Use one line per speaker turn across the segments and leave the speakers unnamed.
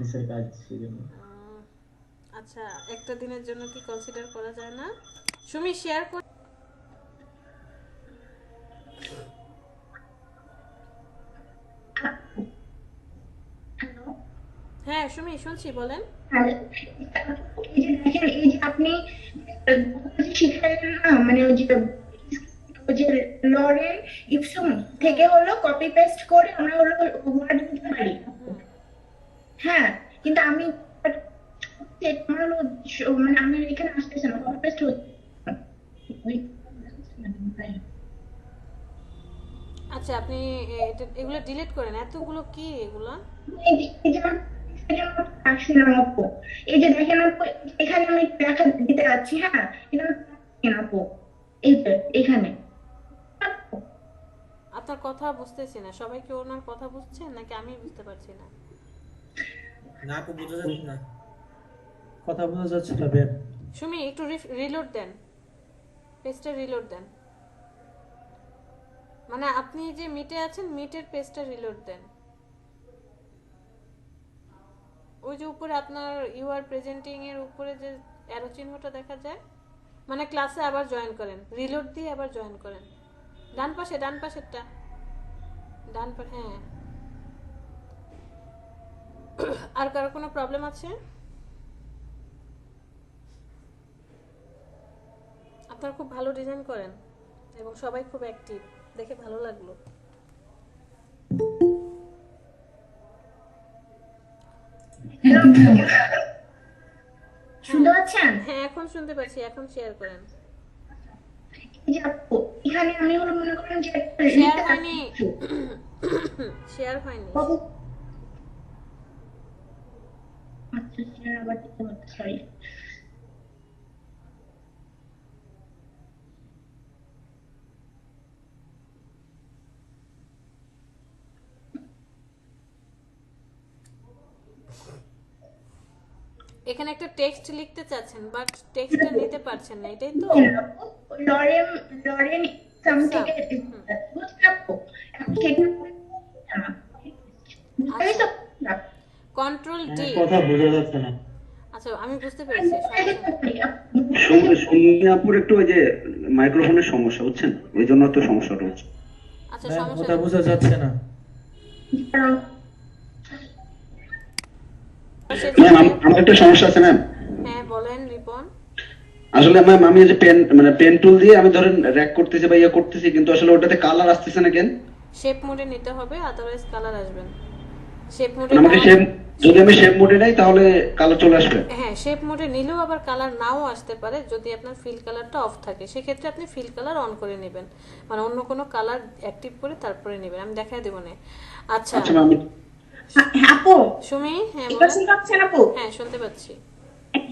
অফিসের কাজ সেজন্য।
আচ্ছা, একটা দিনের জন্য কি কনসিডার করা যায় না? সুমি শেয়ার করে।
হ্যালো।
হ্যাঁ সুমি, শুনছি, বলেন।
হ্যাঁ, এই যে দেখেন, এই যে আপনি শিখালেন না, মানে ওই যে লরেন ইপসম
হুম
থেকে হলো কপি পেস্ট করে আমরা হলো ওয়ার্ড দিতে পারি।
হুম।
হ্যাঁ, কিন্তু আমি আমার হলো মানে আমি এখানে আসতেছে না, কপি পেস্ট হচ্ছে না।
আচ্ছা, আপনি এগুলো ডিলিট করেন। এতগুলো কি এগুলো?
এই যে আসছিলাম আপু, এই যে দেখেন আপু, এখানে আমি লেখা দিতে যাচ্ছি, হ্যাঁ, কিন্তু আমি পারছি না আপু, এই যে এখানে।
আপনার কথা বুঝতেছি না। সবাই কি ওনার কথা বুঝছেন নাকি আমি বুঝতে পারছি না?
না আপু বোঝা যাচ্ছে না।
কথা বোঝা যাচ্ছে না বেন।
সুমি একটু রিলোড দেন, পেজটা রিলোড দেন। মানে আপনি যে মিটে আছেন, মিটের পেজটা রিলোড দেন। ওই যে উপরে আপনার ইউ আর প্রেজেন্টিং এর উপরে যে অ্যারো চিহ্নটা দেখা যায়, মানে ক্লাসে আবার জয়েন করেন, রিলোড দিয়ে আবার জয়েন করেন। ডান পাশে, ডান পাশেরটা, হ্যাঁ। আর কারো কোনো প্রবলেম আছে? আপনারা খুব ভালো ডিজাইন করেন এবং সবাই খুব অ্যাক্টিভ, দেখে ভালো লাগলো।
শুনতে
হ্যাঁ
পাচ্ছেন?
হ্যাঁ, এখন শুনতে পাচ্ছি। এখন শেয়ার করেন।
এই যে আপু, এখানে আমি হলো মনে করেন যে একটা
শেয়ার
লিখতে
হয়নি।
পারছি।
শেয়ার হয়নি।
আচ্ছা, share আবার দিতে হবে, সরি।
এখানে একটা টেক্সট লিখতে চাচ্ছেন, বাট টেক্সটটা নিতে পারছেন না, এটাই তো?
লরেন লরেন সাম
ইপসাম।
থেকে বুঝতে আপু, এখন সেটা না, বুঝতে
আচ্ছা,
পেরেছো?
Control D.
কথা বোঝা যাচ্ছে না।
আচ্ছা, আমি বুঝতে পেরেছি, সমস্যা নেই।
সোনিয়াপুর একটু ওই যে মাইক্রোফোনের সমস্যা, বুঝছেন, ওই জন্য তো সমস্যাটা হচ্ছে।
আচ্ছা,
ম্যাম
সমস্যা
কথা
নেই।
বোঝা যাচ্ছে না।
সে
ম্যাম
জায়গায়।
আমার একটা সমস্যা আছে ম্যাম।
হ্যাঁ বলেন রিপন।
আসলে ম্যাম আমি এই যে পেন মানে পেন টুল দিয়ে আমি ধরেন র্যাক করতেছি বা ইয়ে করতেছি, কিন্তু আসলে ওটাতে কালার আসতেছে না কেন?
শেপ মোডে নিতে হবে, আদারওয়াইজ কালার আসবেন। শেপ মোডে
মানে
না।
আমাকে শেপ, যদি আমি শেপ মোডে নেই তাহলে কালার চলে আসবে?
হ্যাঁ, শেপ মোডে নিলেও আবার কালার নাও আসতে পারে যদি আপনার ফিল কালারটা অফ থাকে। সেক্ষেত্রে আপনি ফিল কালার অন করে নেবেন, মানে অন্য কোনো কালার অ্যাক্টিভ করে তারপরে নেবেন। আমি দেখাই দেবো না। আচ্ছা
আচ্ছা ম্যাম।
আপু,
সুমি, হ্যাঁ
এবার
বলেন।
শুনতে পাচ্ছেন আপু?
হ্যাঁ শুনতে পাচ্ছি।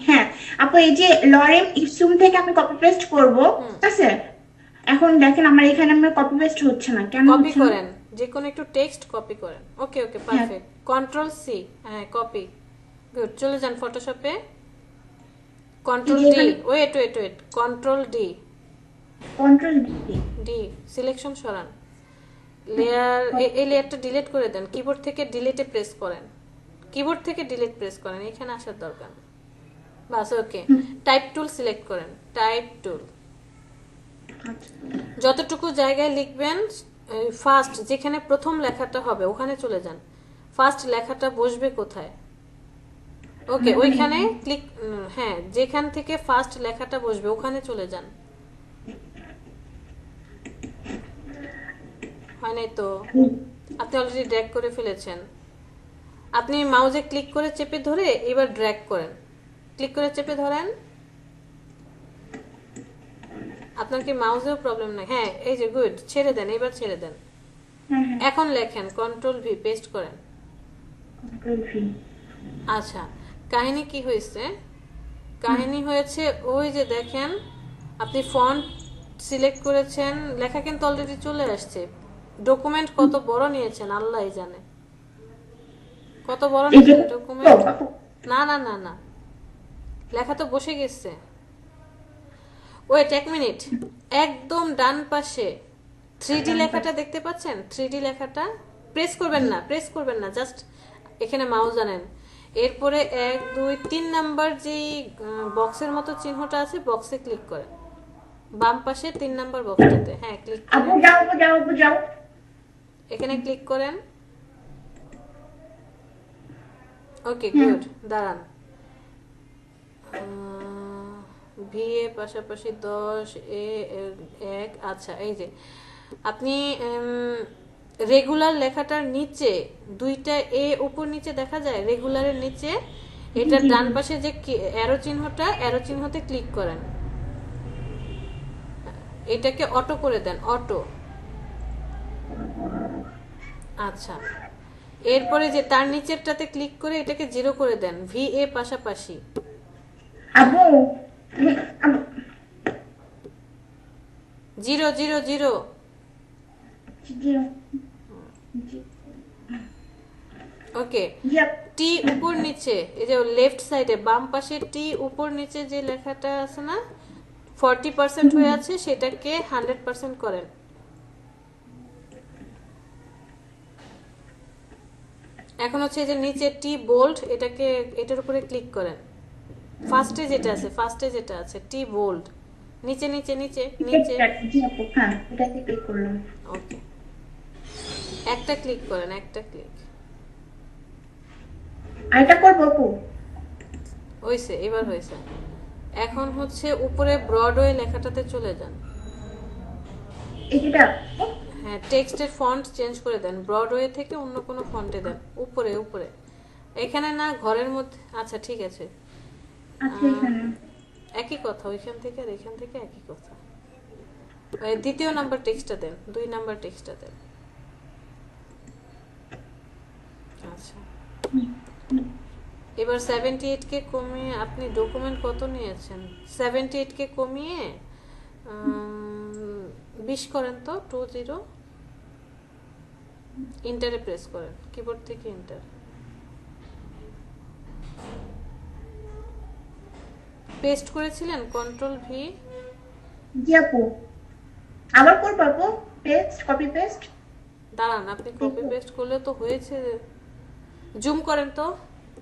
হ্যাঁ আপু, এই যে লরেম ইপসুম থেকে আমি কপি পেস্ট করব,
হুম।
ঠিক আছে? এখন দেখেন আমার এখানে আমার কপি পেস্ট হচ্ছে না, কেন
কপি
হচ্ছে না?
করেন, যে কোনো একটু টেক্সট কপি করেন। ওকে ওকে,
হ্যাঁ,
পারফেক্ট। Control C. হ্যাঁ, কপি। গুড, চলে যান ফটোশপে।
এই
কন্ট্রোল
যে
ডি।
এখানে
wait wait wait, control D.
Control D.
D, selection সরান। লেয়ার, এই লেয়ারটা ডিলিট করে দেন। কিবোর্ড থেকে ডিলিটে প্রেস করেন। কিবোর্ড থেকে ডিলিট প্রেস করেন, এখানে আসার দরকার নেই। বাস, ওকে। টাইপ টুল সিলেক্ট করেন, টাইপ টুল। যতটুকু জায়গায় লিখবেন, ফার্স্ট যেখানে প্রথম লেখাটা হবে ওখানে চলে যান। ফার্স্ট লেখাটা বসবে কোথায়? ওকে, ওইখানে ক্লিক। হ্যাঁ, যেখান থেকে ফার্স্ট লেখাটা বসবে ওখানে চলে যান। হয় নাই তো? আপনি অলরেডি ড্র্যাগ করে ফেলেছেন। আপনি মাউসে ক্লিক করে চেপে ধরে এবার ড্র্যাগ করেন। ক্লিক করে চেপে ধরেন। আপনার কি মাউসেও প্রবলেম নাই? হ্যাঁ, এই যে গুড, ছেড়ে দেন, এবার ছেড়ে দেন। এখন লেখেন, কন্ট্রোল ভি, পেস্ট করেন।
Control V.
আচ্ছা, কাহিনী কি হয়েছে? কাহিনী হয়েছে ওই যে দেখেন, আপনি ফন্ট সিলেক্ট করেছেন, লেখা কিন্তু অলরেডি চলে আসছে। ডকুমেন্ট কত বড় নিয়েছেন আল্লাহই জানে। কত বড়
এই যে
নিয়েছেন ডকুমেন্ট? না না না না, লেখা তো বসে গেছে। ওয়েট এক মিনিট, একদম ডান পাশে 3D লেখাটা দেখতে পাচ্ছেন? 3D লেখাটা প্রেস করবেন না, প্রেস করবেন না, জাস্ট এখানে মাউস আনেন। এরপরে 1 2 3 নাম্বার যেই বক্সের মতো চিহ্নটা আছে বক্সে ক্লিক করেন, বাম পাশে 3 নাম্বার বক্সটাতে, হ্যাঁ ক্লিক
আপু
করেন,
যাও আপু যাও আপু যাও।
এখানে ক্লিক করেন। ওকে গুড, দাঁড়ান। ভি এ পাশাপাশি 10 এ 1, আচ্ছা এই যে আপনি রেগুলার লেখাটার নিচে দুইটা এ উপর নিচে দেখা যায়, রেগুলারের নিচে এটা ডান পাশে যে অ্যারো চিহ্নটা, অ্যারো চিহ্নতে ক্লিক করেন, এটাকে অটো করে দেন, অটো। আচ্ছা, এরপরে যে তার নিচেরটাতে ক্লিক করে এটাকে 0 করে দেন, ভি এ পাশাপাশি।
আপু আপু
0 0 0।
জি
ওকে,
জি আপু।
টি উপর নিচে, এই যে লেফট সাইডে বাম পাশে টি উপর নিচে যে লেখাটা আছে না, 40% হয়ে আছে, সেটাকে 100% করেন। এখন হচ্ছে এই যে নিচে টি বোল্ড, এটাকে এটার উপরে ক্লিক করেন, ফার্স্টে যেটা আছে টি বোল্ড, নিচে নিচে নিচে নিচে।
জি আপু, হ্যাঁ এটাতে ক্লিক করলাম।
ওকে, একটা ক্লিক করেন, একটা ক্লিক।
আর এটা করবো আপু?
হয়েছে, এবার হয়েছে। এখন হচ্ছে উপরে ব্রডওয়ে লেখাটাতে চলে যান।
এটা
হ্যাঁ, টেক্সটের ফন্ট চেঞ্জ করে দেন, ব্রডওয়ে থেকে অন্য কোনো ফন্টে দেন, উপরে উপরে, এখানে না ঘরের মধ্যে। আচ্ছা ঠিক আছে,
আচ্ছা এখানে
একই কথা, ওইখান থেকে আর এখান থেকে একই কথা। ওই দ্বিতীয় নাম্বার টেক্সটটা দেন, 2 নাম্বার টেক্সটটা দেন। আচ্ছা, এবার 78 কে কমিয়ে আপনি ডকুমেন্ট কত নিয়েছেন, 78 কে কমিয়ে 20 করেন তো, 20 ইন্টারে প্রেস করেন, কিবোর্ড থেকে ইন্টার। পেস্ট করেছিলেন, কন্ট্রোল ভি।
জি আপু, আবার করবো আপু? Paste, copy paste?
দাঁড়ান, আপনি কপি পেস্ট করলে তো হয়েছে। জুম করেন তো,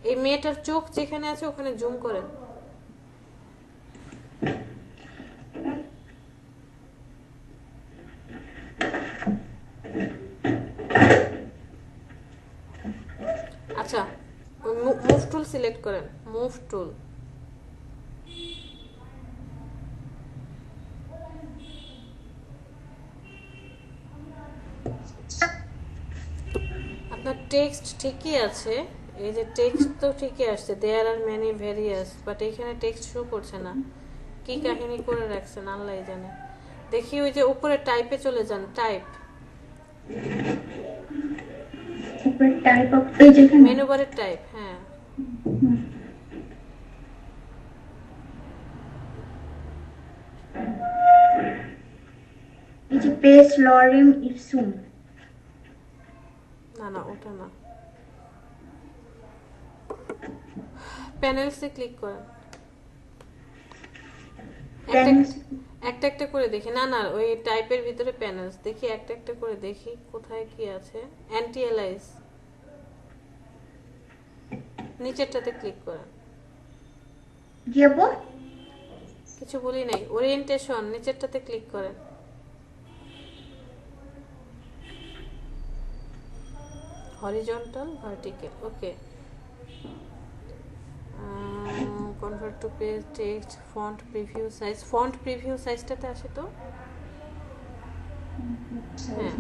এই মেয়েটার চোখ যেখানে আছে ওখানে জুম করেন। আচ্ছা, মুভ টুল সিলেক্ট করেন, মুভ টুল। আপনার টেক্সট ঠিকই আছে, এই যে টেক্সট তো ঠিকই আসছে, দেয়ার আর মেনি ভেরিয়াস, বাট এখানে টেক্সট শো করছে না। কি কাহিনী করে রাখছেন আল্লাহ জানে। দেখি ওই যে উপরে টাইপে চলে যান, টাইপ,
উপরে টাইপ অফ পেজ এখানে।
মেনু বারের টাইপ, হ্যাঁ।
এই যে পেস্ট লরেম ইপসুম।
না না, ওটা না, প্যানেলসে ক্লিক করেন, একটা একটা করে দেখি। না না, ওই টাইপের ভিতরে প্যানেলস দেখি, একটা একটা করে দেখি কোথায় কি আছে। অ্যান্টি অ্যালাইজ, নিচেরটাতে ক্লিক করেন।
জি আপু,
কিছু বলি নাই, ওরিয়েন্টেশন, নিচেরটাতে ক্লিক করেন। Horizontal, vertical, okay. Convert to page text, font preview size, font preview সাইজটাতে আসে তো, হ্যাঁ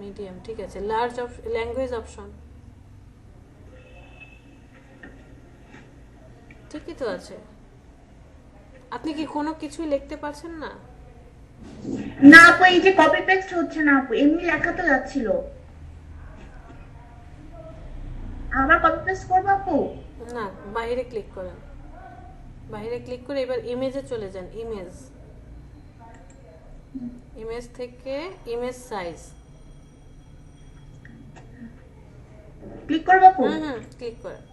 মিডিয়াম, ঠিক আছে। লার্জ ল্যাঙ্গুয়েজ অপশন ঠিকই তো আছে। আপনি কি কোনো কিছুই লিখতে পারছেন না?
না আপু, এই যে কপি পেস্ট হচ্ছে না আপু, এমনি লেখা তো যাচ্ছিল। আবার কপি পেস্ট করবো আপু?
না, বাইরে ক্লিক করেন, বাইরে ক্লিক করে এবার ইমেজে চলে যান, ইমেজ, ইমেজ থেকে ইমেজ সাইজ,
ক্লিক করবো আপু?
ক্লিক করেন।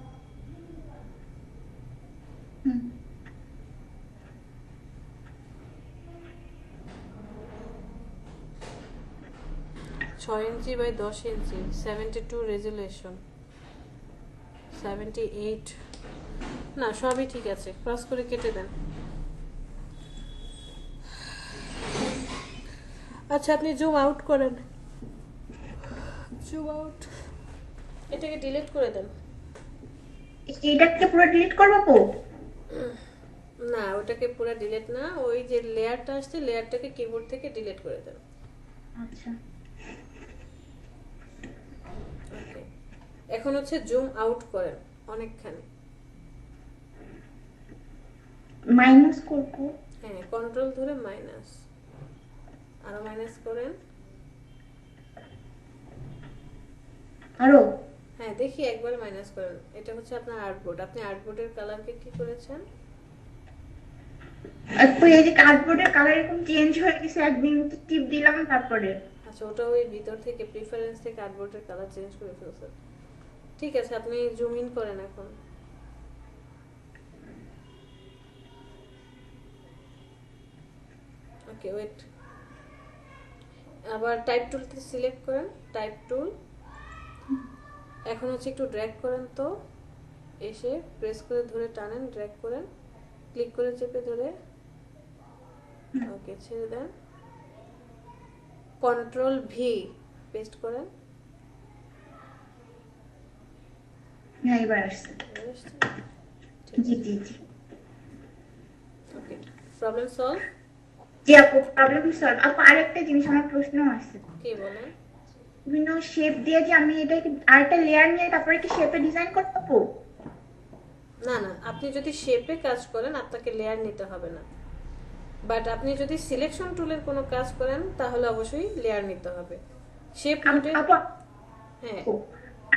6 ইঞ্চি বাই 10 ইঞ্চি, 72 রেজুলেশন, 78, না সবই ঠিক আছে, ক্রস করে কেটে দেন। আচ্ছা আপনি জুম আউট করেন, জুম আউট, এটাকে ডিলিট করে দেন।
এটাকে পুরো ডিলিট করবো আপু?
না ওটাকে পুরো ডিলিট না, ওই যে লেয়ারটা আসছে লেয়ারটাকে কিবোর্ড থেকে ডিলিট করে দেন।
আচ্ছা
ওকে, এখন হচ্ছে জুম আউট করেন অনেকখানি।
মাইনাস করবো?
হ্যাঁ কন্ট্রোল ধরে মাইনাস, আরো মাইনাস করেন।
আরো?
হ্যাঁ দেখি একবার মাইনাস করেন। এটা হচ্ছে আপনার আর্টবোর্ড, আপনি আর্টবোর্ডের কালারকে কি করেছেন?
আপু এই যে কার্ডবোর্ডের কালার এরকম চেঞ্জ হয়ে গেছে, একদিন টিপ দিলাম তারপরে।
আচ্ছা ওটা ওই ভিতর থেকে প্রিফারেন্স থেকে আর্টবোর্ডের কালার চেঞ্জ করে ফেলছেন। ঠিক আছে আপনি জুম ইন করেন এখন। ওকে ওয়েট, আবার টাইপ টুলটি সিলেক্ট করেন, টাইপ টুল। এখন হচ্ছে একটু ড্র্যাগ করেন, তো এসে প্রেস করে ধরে টানেন, ড্র্যাগ করেন, ক্লিক করে চেপে ধরে, ওকে ছেড়ে দেন, কন্ট্রোল ভি পেস্ট করেন।
হ্যাঁ এবার আসছে। জি জি জি।
Okay problem solve.
জি আপু প্রবলেম সলভ। আপু আরেকটা জিনিস আমার প্রশ্ন আছে।
কি বলেন?
বিভিন্ন শেপ দিয়ে যে আমি এটাকে আরেকটা লেয়ার নিয়ে তারপরে কি শেপে ডিজাইন করতে পারবো?
না না, আপনি যদি শেপে কাজ করেন আপনাকে লেয়ার নিতে হবে না, বাট আপনি যদি সিলেকশন টুলের কোনো কাজ করেন তাহলে অবশ্যই লেয়ার নিতে হবে। শেপ মোডে
আপু
হ্যাঁ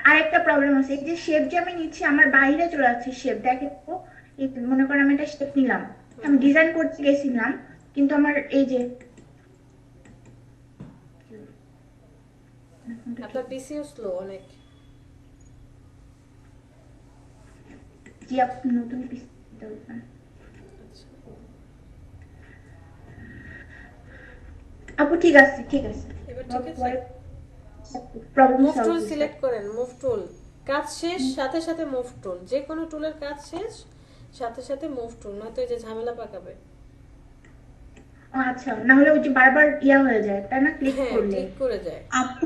আরেকটা প্রবলেম আছে, এই যে শেপ যে আমি নিচ্ছি আমার বাইরে চলে যাচ্ছে শেপ। দেখেন তো এই মনে করেন আমি একটা শেপ নিলাম, আমি ডিজাইন করতে গেছিলাম কিন্তু আমার এই যে
আপনার পিসিও স্লো অনেক।
জি আপু নতুন পিস দরকার।
আচ্ছা
আপু ঠিক আছে ঠিক আছে।
এবার ঠিক আছে,
problem
move tool
solve.
Select করেন, মুভ টুল, কাজ শেষ সাথে সাথে মুভ টুল, যে কোনো টুলের কাজ শেষ সাথে সাথে মুভ টুল, নয়তো এই যে ঝামেলা পাকাবে।
আচ্ছা না হলে ওই যে বারবার ইয়া হয়ে যায় তাই না, ক্লিক
হ্যাঁ
করলে?
ক্লিক করে যায়।
আপু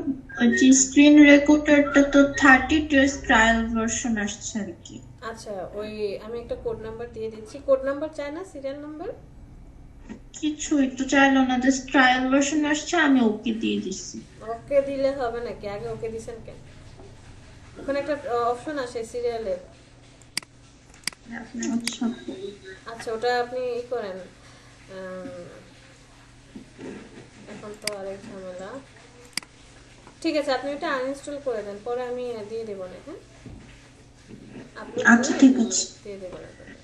যে স্ক্রিন রেকর্ডারটা তো 32 ট্রায়াল ভার্সন আসছে আর কি।
আচ্ছা ওই আমি একটা কোড নাম্বার দিয়ে দিচ্ছি, কোড নাম্বার চাই না, সিরিয়াল নাম্বার
কিছুই তো চাইলো না, জাস্ট ট্রায়াল ভার্সন আসছে, আমি ওকে দিয়ে দিচ্ছি।
ওকে দিলে হবে নাকি? আগে ওকে দিছেন কেন? ওখানে একটা অপশন আসে সিরিয়ালের।
আচ্ছা
আচ্ছা ওটা আপনি ই করেন, এখন তো আরেক ঝামেলা। ঠিক আছে আপনি ওটা আনইনস্টল করে দেন, পরে আমি দিয়ে দেবো না। হ্যাঁ আপনি
আচ্ছা ঠিক আছে।
দিয়ে দেবেন আপনাকে।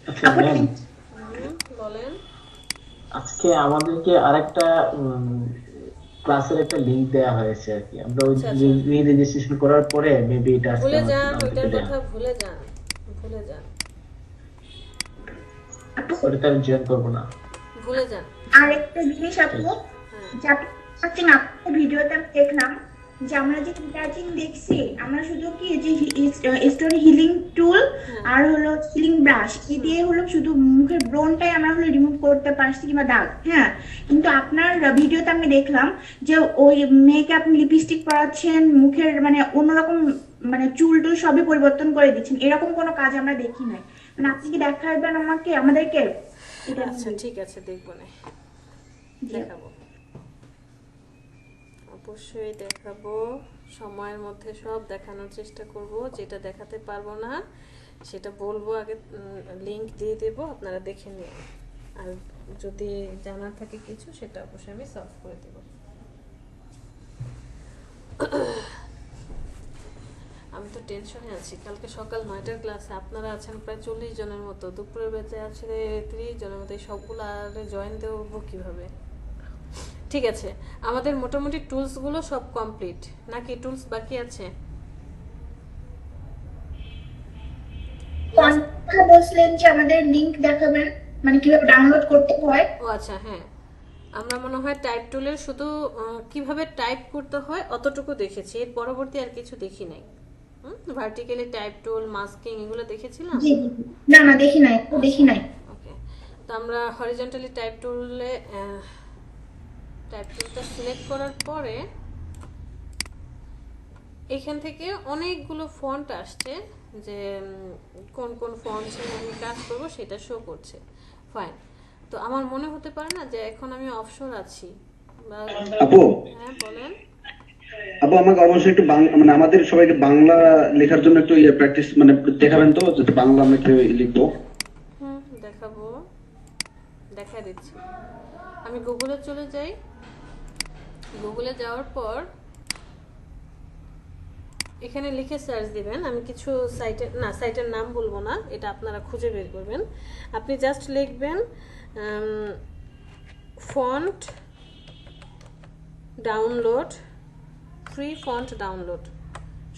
আচ্ছা ম্যাম,
বলেন।
আজকে আমাদেরকে আরেকটা ক্লাসের একটা লিংক দেয়া হয়েছে আর কি। আমরা ওই
আচ্ছা, আচ্ছা।
রেজিস্ট্রেশন করার পরে মেবি এটা আজকে
ভুলে যান
আমাদেরকে
ওইটার
দেয়া
কথা, ভুলে যান, ভুলে যান,
ওটা আমি জয়েন করবো না।
ভুলে যান।
আরেকটা জিনিস আপু,
হ্যাঁ
যে আপনি আপনার ভিডিওতে আমি দেখলাম যে আমরা যে টাচিং দেখছি, আমরা শুধু কি যে স্টোরি হিলিং টুল আর হলো হিলিং ব্রাশ এই দিয়ে হলো শুধু মুখের ব্রনটাই আমরা হলো রিমুভ করতে পারছি কিংবা দাগ, হ্যাঁ। কিন্তু আপনার ভিডিওতে আমি দেখলাম যে ওই মেয়েকে আপনি লিপস্টিক পরাচ্ছেন, মুখের মানে অন্যরকম মানে চুল টুল সবই পরিবর্তন করে দিচ্ছেন, এরকম কোনো কাজ আমরা দেখি নাই। মানে আপনি কি দেখাবেন আমাদেরকে এটা?
আচ্ছা ঠিক আছে দেখবো না, দেখাবো, অবশ্যই দেখাবো, সময়ের মধ্যে সব দেখানোর চেষ্টা করব। যেটা দেখাতে পারবো না সেটা বলবো, আগে লিংক দিয়ে দেবো, আপনারা দেখে নিন। আর যদি জানার থাকে কিছু সেটা অবশ্যই আমি সলভ করে দেবো। আমি তো টেনশনে আছি, কালকে সকাল 9টার ক্লাসে আপনারা আছেন প্রায় 40 জনের মতো, দুপুরের বেঁচে আছে 30 জনের মতো, এই সবগুলো আর জয়েন দেবো কিভাবে? ঠিক আছে আমাদের মোটামুটি টুলসগুলো সব কমপ্লিট, নাকি টুলস বাকি আছে?
কথা বলছিলেন যে আমাদের লিংক দেখাবেন, মানে কিভাবে ডাউনলোড করতে হয়।
ও আচ্ছা হ্যাঁ, আমরা মনে হয় টাইপ টুলের শুধু কিভাবে টাইপ করতে হয় অতটুকু দেখেছি, এর পরবর্তী আর কিছু দেখি নাই। ভার্টিক্যালি টাইপ টুল, মাস্কিং এগুলো দেখেছিলাম।
জি জি। না না দেখি নাই, তো দেখি নাই।
ওকে, তো আমরা হরিজন্টালি টাইপ টুলটা সিলেক্ট করার পরে এখান থেকে অনেকগুলো ফন্ট আসছে, যে কোন কোন ফন্ট নিয়ে আমি কাজ করবো সেটা শো করছে। ফাইন, তো আমার মনে হতে পারে না যে এখন আমি অফশোর আছি বা
আপু
হ্যাঁ বলেন।
আপু আমাকে অবশ্যই একটু মানে আমাদের সবাইকে বাংলা লেখার জন্য একটু প্র্যাকটিস মানে দেখাবেন তো, যাতে বাংলা আমরা কেউ লিখবো।
দেখাবো, দেখা দিচ্ছি। আমি গুগলে চলে যাই। গুগলে যাওয়ার পর এখানে লিখে সার্চ দিবেন। আমি কিছু সাইটের নাম বলবো না, এটা আপনারা খুঁজে বের করবেন। আপনি জাস্ট লিখবেন font download, free font download.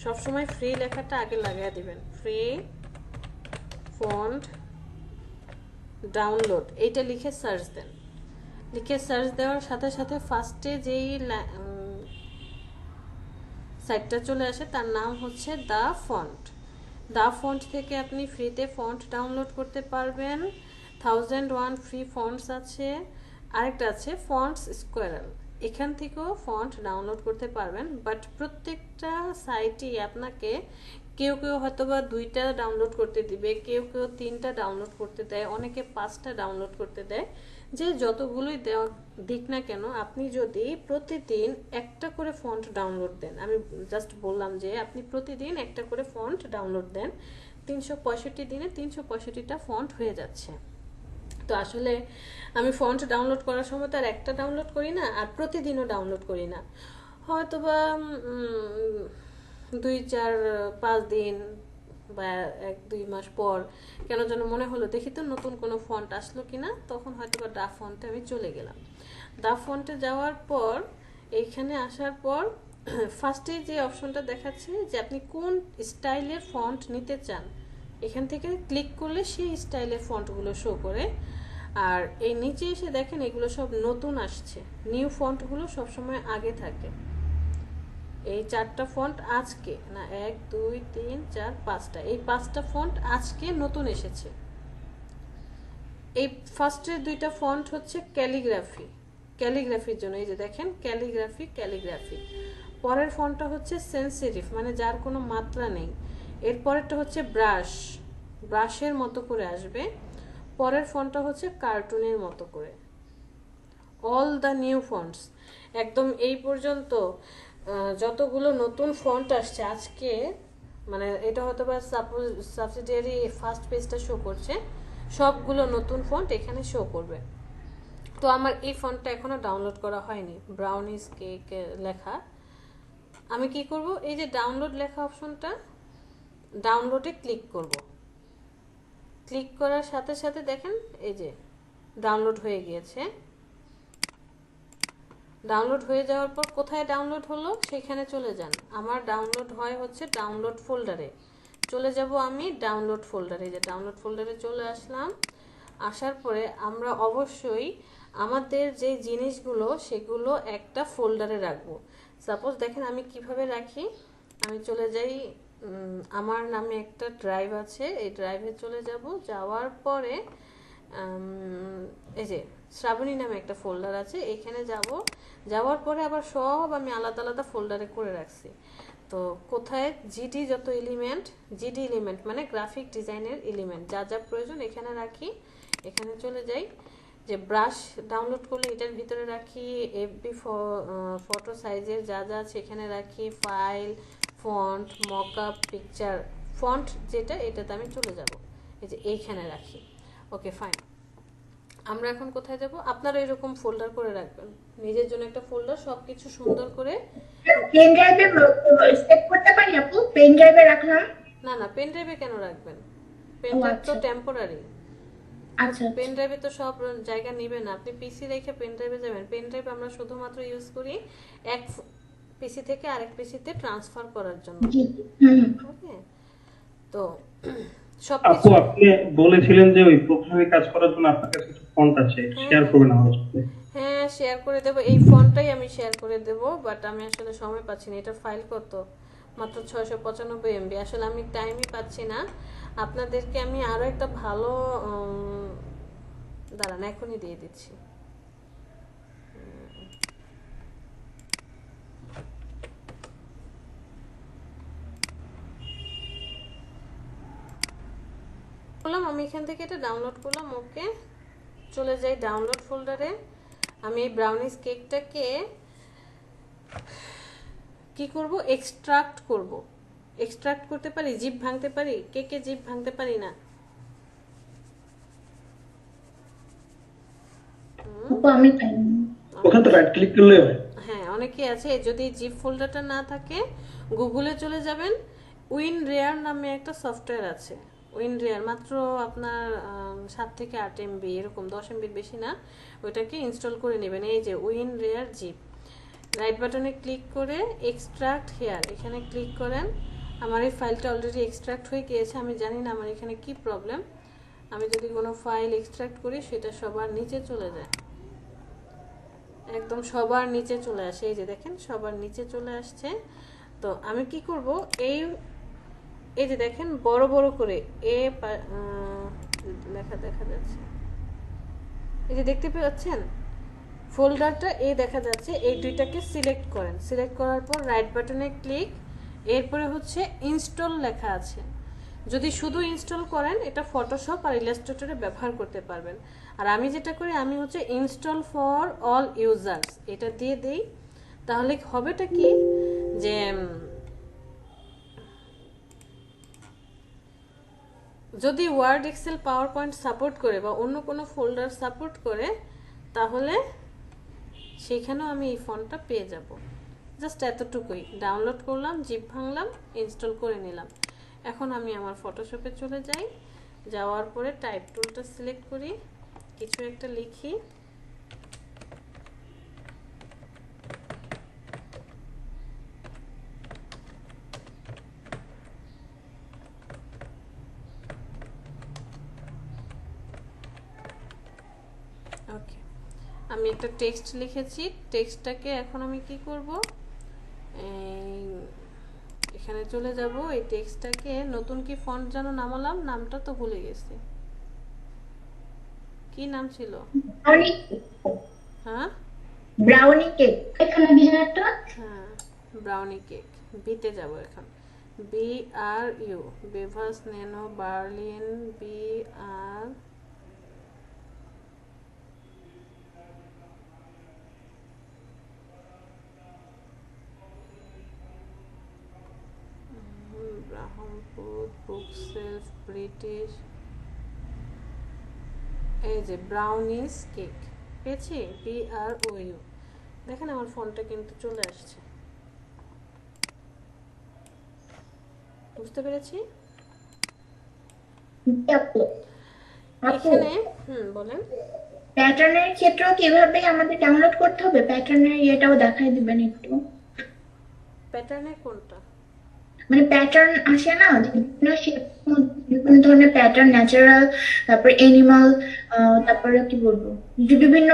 সবসময় ফ্রি লেখাটা আগে লাগিয়ে দিবেন, ফ্রি ফন্ট ডাউনলোড এইটা লিখে সার্চ দেন। লিখে সার্চ দেওয়ার সাথে সাথে ফার্স্টে যেই সাইটটা চলে আসে তার নাম হচ্ছে দ্য ফন্ট। দ্য ফন্ট থেকে আপনি ফ্রিতে ফন্ট ডাউনলোড করতে পারবেন। 1001 ফ্রি ফন্টস আছে, আরেকটা আছে ফন্টস স্কোয়ারাল, এখান থেকেও ফন্ট ডাউনলোড করতে পারবেন। বাট প্রত্যেকটা সাইটই আপনাকে কেউ কেউ হয়তো বা 2টা ডাউনলোড করতে দিবে, কেউ কেউ 3টা ডাউনলোড করতে দেয়, অনেকে 5টা ডাউনলোড করতে দেয়। যে যতগুলোই দিক না কেন, আপনি যদি প্রতিদিন একটা করে ফন্ট ডাউনলোড দেন, আমি জাস্ট বললাম যে আপনি প্রতিদিন একটা করে ফন্ট ডাউনলোড দেন, 365 দিনে 365টা ফন্ট হয়ে যাচ্ছে। তো আসলে আমি ফন্ট ডাউনলোড করার সময় তো আর একটা ডাউনলোড করি না, আর প্রতিদিনও ডাউনলোড করি না। হয়তো বা 2-4-5 দিন বা 1-2 মাস পর কেন যেন মনে হলো দেখি তো নতুন কোনো ফন্ট আসলো কিনা, তখন হয়তো বা ডা ফন্টে আমি চলে গেলাম। ডা ফন্টে যাওয়ার পর এইখানে আসার পর ফার্স্টে যে অপশনটা দেখাচ্ছে যে আপনি কোন স্টাইলের ফন্ট নিতে চান, এখান থেকে ক্লিক করলে সেই স্টাইলের ফন্টগুলো শো করে। আর এই নিচে এসে দেখেন এগুলো সব নতুন আসছে, নিউ ফন্টগুলো সবসময় আগে থাকে। এই 4টা ফন্ট আজকে না, 1 2 3 4 5টা, এই 5টা ফন্ট আজকে নতুন এসেছে। এই ফার্স্টের 2টা ফন্ট হচ্ছে ক্যালিগ্রাফির জন্য, এই যে দেখেন ক্যালিগ্রাফি। পরের ফন্টটা হচ্ছে সেন্সিটিভ, মানে যার কোনো মাত্রা নেই। এরপরেরটা হচ্ছে ব্রাশের মতো করে আসবে। পরের ফন্টটা হচ্ছে কার্টুনের মতো করে। অল দ্য নিউ ফন্টস, একদম এই পর্যন্ত যতগুলো নতুন ফন্ট আসছে আজকে, মানে এটা হয়তো বা সাবসিডিয়ারি ফার্স্ট পেজটা শো করছে, সবগুলো নতুন ফন্ট এখানে শো করবে। তো আমার এই ফন্টটা এখনো ডাউনলোড করা হয়নি, ব্রাউনিজ কেক লেখা। আমি কি করব, এই যে ডাউনলোড লেখা অপশনটা, ডাউনলোডে ক্লিক করব। ক্লিক করার সাথে সাথে দেখেন এই যে ডাউনলোড হয়ে গিয়েছে। ডাউনলোড হয়ে যাওয়ার পর কোথায় ডাউনলোড হলো সেখানে চলে যান। আমার ডাউনলোড হয় হচ্ছে ডাউনলোড ফোল্ডারে, চলে যাব আমি ডাউনলোড ফোল্ডারে। যে ডাউনলোড ফোল্ডারে চলে আসলাম, আসার পরে আমরা অবশ্যই আমাদের যে জিনিসগুলো সেগুলো একটা ফোল্ডারে রাখবো। সাপোজ দেখেন আমি কিভাবে রাখি, আমি চলে যাই, আমার নামে একটা ড্রাইভ আছে, এই ড্রাইভে চলে যাব। যাওয়ার পরে এই যে শ্রাবণী নামে একটা ফোল্ডার আছে, এখানে যাওয়ার পরে আবার সব আমি আলাদা আলাদা ফোল্ডারে করে রাখছি। তো কোথায় জিডি এলিমেন্ট মানে গ্রাফিক ডিজাইনের এলিমেন্ট, যা যা প্রয়োজন এখানে রাখি। এখানে চলে যাই, যে ব্রাশ ডাউনলোড করলে এটার ভিতরে রাখি, এফবি ফটো সাইজের যা যা আছে এখানে রাখি, file, font, mockup, picture, font যেটা এটাতে আমি চলে যাব, এই যে এইখানে রাখি। ওকে ফাইন, আমরা এখন কোথায় যাব? আপনারা এরকম ফোল্ডার করে রাখবেন, নিজের জন্য একটা ফোল্ডার, সবকিছু সুন্দর করে।
পেন ড্রাইভে সেভ করতে পারি আপু? পেন ড্রাইভে রাখলাম?
না পেন ড্রাইভে কেন রাখবেন? পেন ড্রাইভ তো টেম্পোরারি।
আচ্ছা,
পেন ড্রাইভে তো সব জায়গা নেবে না, আপনি পিসি রেখে পেন ড্রাইভে যাবেন। পেন ড্রাইভ আমরা শুধুমাত্র ইউজ করি এক পিসি থেকে আরেক পিসিতে ট্রান্সফার করার জন্য। ওকে, তো
আপু আপনি বলেছিলেন যে ওই প্রোগ্রামে কাজ করার জন্য আপনার কাছে কিছু ফন্ট আছে, শেয়ার করবেন আমার সাথে।
হ্যাঁ সময় শেয়ার করে দেব, এই ফোনটাই আমি শেয়ার করে দেব, বাট আমি আসলে সময় পাচ্ছি না। এটার ফাইল কত, মাত্র 695 MB। আসলে আমি টাইমই পাচ্ছি না। আপনাদেরকে আমি আরও একটা ভালো দাঁড়ান, এখনই দিয়ে দিচ্ছি। করলাম, আমি এখান থেকে এটা ডাউনলোড করলাম। ওকে, চলে যাই ডাউনলোড ফোল্ডারে। আমি এই ব্রাউনিস কেকটাকে কি করব, এক্সট্রাক্ট করব। এক্সট্রাক্ট করতে পারি, জিপ ভাঙতে পারি, কেকে জিপ ভাঙতে পারি না।
আপু আমি পাইনি।
ওখানে তো রাইট ক্লিক করলে হয়।
হ্যাঁ, অনেকে আছে, যদি জিপ ফোল্ডারটা না থাকে গুগলে চলে যাবেন। উইনরেয়ার নামে একটা সফটওয়্যার আছে। উইনরেয়ার মাত্র আপনার 7 থেকে 8 MB, এরকম 10 MB বেশি না। ওইটাকে ইনস্টল করে নেবেন। এই যে উইনরেয়ার জিপ, রাইট বাটনে ক্লিক করে এক্সট্রাক্ট হেয়ার এখানে ক্লিক করেন। আমার এই ফাইলটা অলরেডি এক্সট্রাক্ট হয়ে গিয়েছে। আমি জানি না আমার এখানে কি প্রবলেম। আমি যদি কোনো ফাইল এক্সট্রাক্ট করি সেটা সবার নিচে চলে যায়, একদম সবার নিচে চলে আসে। এই যে দেখেন, সবার নিচে চলে আসছে। তো আমি কি করব, এই যে দেখেন বড় বড় করে লেখা দেখা যাচ্ছে, এই যে দেখতে পাচ্ছেন ফোল্ডারটা দেখা যাচ্ছে। এই দুইটাকে সিলেক্ট করেন। সিলেক্ট করার পর রাইট বাটনে ক্লিক, এরপরে হচ্ছে ইনস্টল লেখা আছে। যদি শুধু ইনস্টল করেন, এটা ফটোশপ আর ইলাস্ট্রেটরে ব্যবহার করতে পারবেন। আর আমি যেটা করি, আমি হচ্ছে ইনস্টল ফর অল ইউজার্স এটা দিয়ে দেই। তাহলে হবেটা কি, যে যদি Word, Excel, PowerPoint support করে বা অন্য কোনো ফোল্ডার সাপোর্ট করে, তাহলে সেখানেও আমি এই ফন্টটা পেয়ে যাব। জাস্ট এতটুকুই। ডাউনলোড করলাম, জিপ ভাঙলাম, ইনস্টল করে নিলাম। এখন আমি আমার ফটোশপে চলে যাই। যাওয়ার পরে টাইপ টুলটা সিলেক্ট করি, কিছু একটা লিখি। ওকে, আমি একটা টেক্সট লিখেছি। টেক্সটটাকে এখন আমি কি করব, এখানে চলে যাব। এই টেক্সটটাকে নতুন কি ফন্ট যেন নামালাম, নামটা তো ভুলে গেছি। কি নাম ছিল?
ব্রাউনি
হ্যাঁ
ব্রাউনি কেক এখানে দিন একটা।
হ্যাঁ, ব্রাউনি কেক। বিতে যাব এখন। BRU, বেভাস nano Berlin, BR Brahmapur, bookshelf, British. এই যে ব্রাউনিস কেক পেয়েছি, BROU। দেখেন আমার ফোনটা কিন্তু চলে আসছে। বুঝতে পেরেছি।
আপু
এখানে বলেন।
প্যাটার্নের ক্ষেত্রেও কিভাবে আমাদের ডাউনলোড করতে হবে, প্যাটার্নের ইয়েটাও দেখাই দিবেন একটু।
প্যাটার্নে কোনটা?
মানে প্যাটার্ন আসে না, যে বিভিন্ন shape, বিভিন্ন ধরনের প্যাটার্ন, ন্যাচারাল, তারপর এনিমাল, তারপরে কি বলবো, যে বিভিন্ন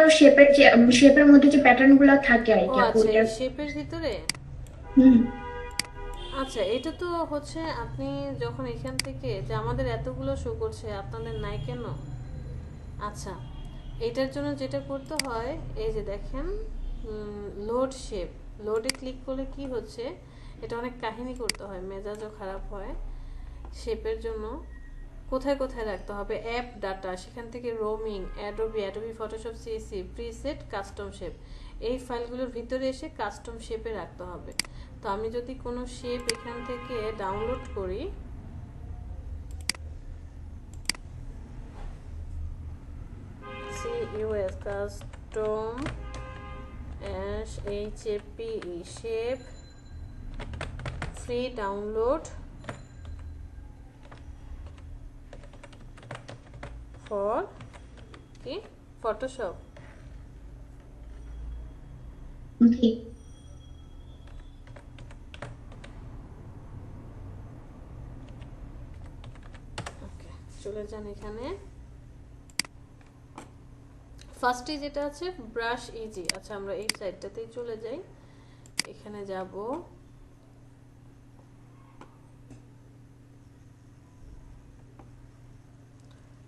শেপের মধ্যে যে প্যাটার্ন গুলো থাকে আর
ও
কি আপু,
আচ্ছা,
ওটা।
এই শেপের ভিতরে।
হুম।
আচ্ছা, এটা তো হচ্ছে আপনি যখন এখান থেকে, যে আমাদের এতগুলো শো করছে, আপনাদের নাই কেন? আচ্ছা, এটার জন্য যেটা করতে হয়, এই যে দেখেন লোড শেপ, লোডে ক্লিক করলে কি হচ্ছে, এটা অনেক কাহিনী করতে হয়, মেজাজও খারাপ হয়। শেপের জন্য কোথায় কোথায় রাখতে হবে, অ্যাপ ডাটা, সেখান থেকে roaming, Adobe Photoshop, CSC, preset, custom shape, এই ফাইলগুলোর ভিতরে এসে কাস্টম শেপে রাখতে হবে। তো আমি যদি কোনো শেপ এখান থেকে ডাউনলোড করি, CUS custom HAPE shape, free download for কি ফটোশপ।
জি।
ওকে, চলে যান এখানে ফার্স্টে যেটা আছে ব্রাশ ইজি। আচ্ছা আমরা এই সাইডটাতেই চলে যাই, এখানে যাব,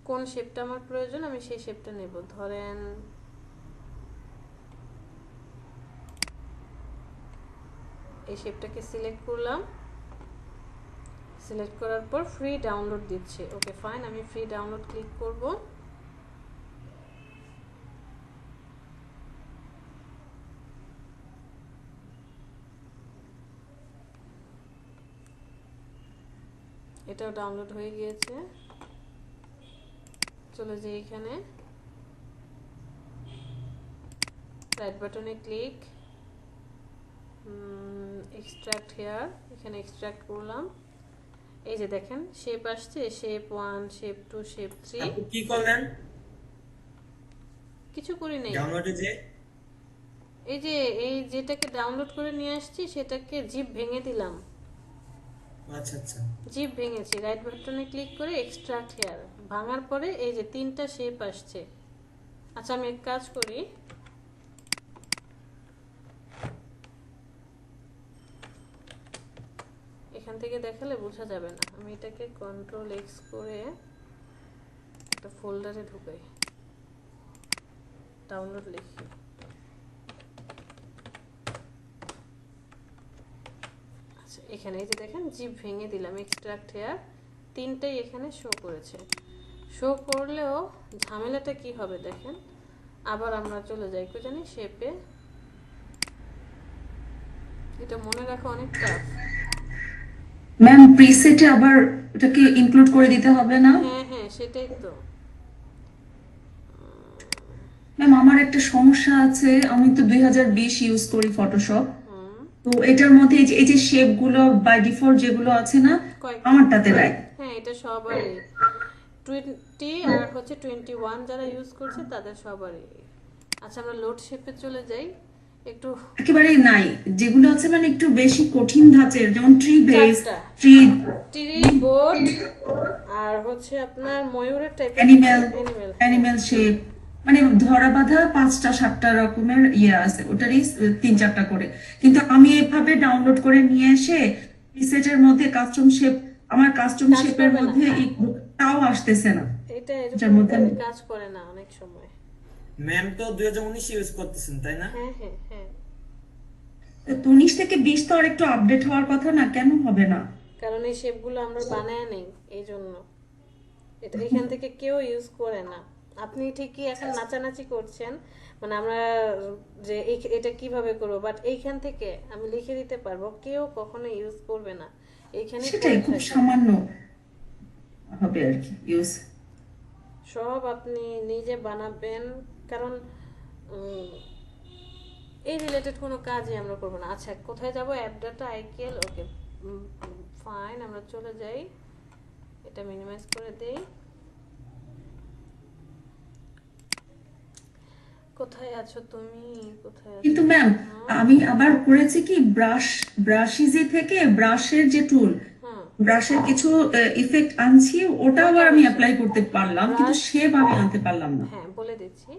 কোন শেপটা আমার প্রয়োজন আমি সেই শেপটা নেব। ধরেন এই শেপটাকে সিলেক্ট করলাম, সিলেক্ট করার পর ফ্রি ডাউনলোড দিচ্ছে। ওকে ফাইন, আমি ফ্রি ডাউনলোড ক্লিক করব। এটাও ডাউনলোড হয়ে গিয়েছে। চলে যাই এখানে, রাইট বাটনে ক্লিক, এক্সট্রাক্ট হেয়ার, এখানে এক্সট্রাক্ট করলাম। এই যে দেখেন শেপ আসছে, শেপ 1, শেপ 2, শেপ 3।
আপনি কি করলেন
কিছু করি নাই,
ডাউনলোডে যে?
এই যে এই যেটাকে ডাউনলোড করে নিয়ে আসছি সেটাকে জিপ ভেঙে দিলাম।
আচ্ছা আচ্ছা,
জিপ ভেঙেছি, রাইট বাটনে ক্লিক করে এক্সট্রাক্ট হেয়ার, ভাঙার পরে এই যে 3টা শেপ আসছে। আচ্ছা আমি এক কাজ করি, এখান থেকে দেখালে বোঝা যাবে না, আমি এটাকে কন্ট্রোল এক্স করে একটা ফোল্ডারে ঢুকাই, ডাউনলোড লিখি। আচ্ছা এখানে এই যে দেখেন জিপ ভেঙে দিলাম, এক্সট্রাক্ট হেয়ার, 3টাই এখানে শো করেছে। শো করলেও ঝামেলাটা কি হবে দেখেন, আবার আমরা চলে যাই কো জানি শেপে, এটা মনে রাখা অনেক টাফ।
ম্যাম প্রিসেটে আবার এটাকে ইনক্লুড করে দিতে হবে না?
হ্যাঁ হ্যাঁ সেটাই তো।
ম্যাম আমার একটা সমস্যা আছে, আমি তো 2020 ইউজ করি ফটোশপ, তো এটার মধ্যে এই যে শেপ গুলো বাই ডিফল্ট যেগুলো আছে না আমারটাতে নাই।
হ্যাঁ এটা সবারই 20 আর হচ্ছে 21 যারা ইউজ করছে তাদের সবারই। আচ্ছা আমরা লোড শেপে চলে যাই, একটু
একেবারে নাই, যেগুলো আছে মানে একটু বেশি কঠিন ধাঁচের, যেমন ট্রি বেস,
চারটা।
ট্রি,
ট্রি, বোট আর হচ্ছে আপনার ময়ূরের টাইপের
অ্যানিমেল শেপ, মানে ধরা বাঁধা 5টা 7টা রকমের ইয়ে আছে, ওটারই 3-4টা করে। কিন্তু আমি এভাবে ডাউনলোড করে নিয়ে এসে প্রিসেটের মধ্যে কাস্টম শেপ, আমার কাস্টম
কাজ
শেপের
করবে না।
মধ্যে তাও আসতেছে না।
এটা
যার মধ্যে
এরকম
আমি-
কাজ করে না অনেক সময়।
ম্যাম তো 2019 ইউজ করতেছেন তাই না?
হ্যাঁ হ্যাঁ হ্যাঁ,
19 থেকে 20 তো আর একটু আপডেট হওয়ার কথা না, কেন হবে না?
কারণ এই শেপগুলো আমরা বানায় নেই এই জন্য, এটা এখান থেকে কেউ ইউজ করে না। আপনি ঠিকই এখন নাচানাচি করছেন, মানে আমরা যে এটা কিভাবে করবো, বাট এইখান থেকে আমি লিখে দিতে পারবো, কেউ কখনো ইউজ করবে না। এইখানে
সেটাই খুব সামান্য হবে আর কি ইউজ।
সব আপনি নিজে বানাবেন, কারণ এই রিলেটেড কোনো কাজই আমরা করবো না। আচ্ছা কোথায় যাব, অ্যাপ ডাটা আইকেল, ওকে ফাইন, আমরা চলে যাই, এটা মিনিমাইজ করে দেই। কোথায় আছো তুমি, কোথায় আছো?
কিন্তু ম্যাম আমি আবার করেছি কি, ব্রাশিজি থেকে ব্রাশের যে টুল, ব্রাশের কিছু ইফেক্ট আনছি, ওটা আবার আমি অ্যাপ্লাই করতে পারলাম, কিন্তু শেপ আমি আনতে পারলাম না।
হ্যাঁ বলে দিচ্ছি,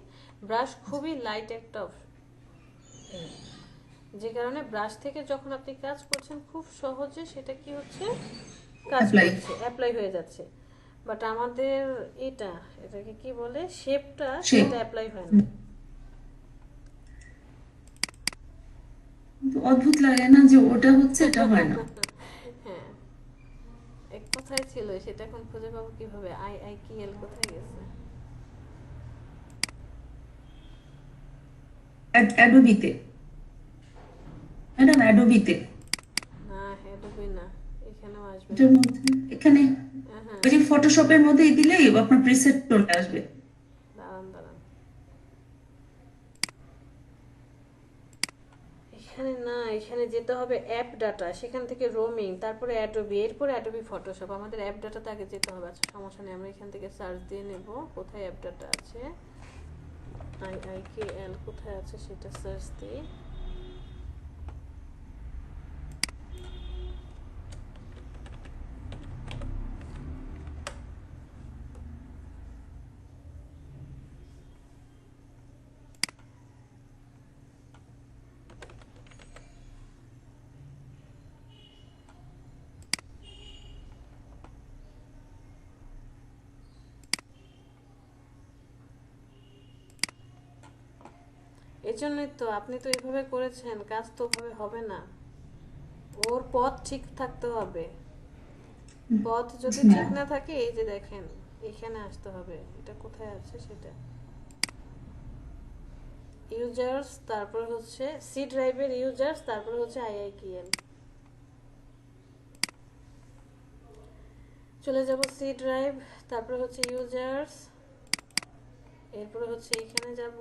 ব্রাশ খুবই লাইট একটা অপশন, যে কারণে ব্রাশ থেকে যখন আপনি কাজ করছেন খুব সহজে সেটা কি হচ্ছে কাজ করছে, অ্যাপ্লাই হয়ে যাচ্ছে। বাট আমাদের এটাকে কি বলে, শেপটা, সেটা অ্যাপ্লাই হয় না।
কিন্তু অদ্ভুত লাগে না যে ওটা হচ্ছে এটা হয় না।
হ্যাঁ এক কোথায় ছিল সেটা এখন খুঁজে পাবো কিভাবে, আইকিএল কোথায় গেছে?
অ্যাডোবিতে ম্যাডাম, অ্যাডোবিতে
না অ্যাডোবি না, এখানেও আসবে
এটার মধ্যে, এখানে ওই যে ফটোশপের মধ্যে দিলেই আপনার প্রিসেট চলে আসবে।
দাঁড়ান দাঁড়ান, এখানে না, এখানে যেতে হবে অ্যাপ ডাটা, সেখান থেকে রোমিং, তারপরে অ্যাডোবি, এরপরে অ্যাডোবি ফটোশপ। আমাদের অ্যাপ ডাটাতে আগে যেতে হবে। আচ্ছা সমস্যা নেই, আমরা এখান থেকে সার্চ দিয়ে নেব কোথায় অ্যাপ ডাটা আছে, আইকিএল কোথায় আছে সেটা সার্চ দিই। জন্যই তো আপনি তো এইভাবে করেছেন, কাজ তো ওভাবে হবে না। ওর পথ ঠিক থাকতে হবে। পথ যদি ঠিক না থাকে, এই যে দেখেন এখানে আসতে হবে, এটা কোথায় আছে সেটা, ইউজার্স, তারপর হচ্ছে সি ড্রাইভের ইউজার্স, তারপর হচ্ছে IIKN। চলে যাব সি ড্রাইভ, তারপর হচ্ছে ইউজার্স, এরপরে হচ্ছে এখানে যাব,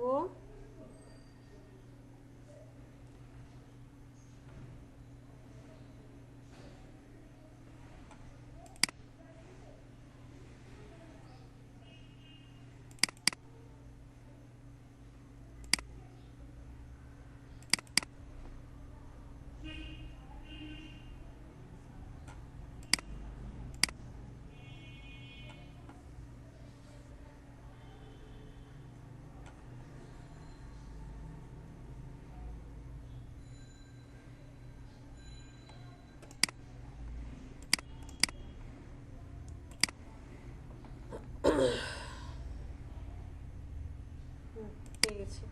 পেয়ে গেছি।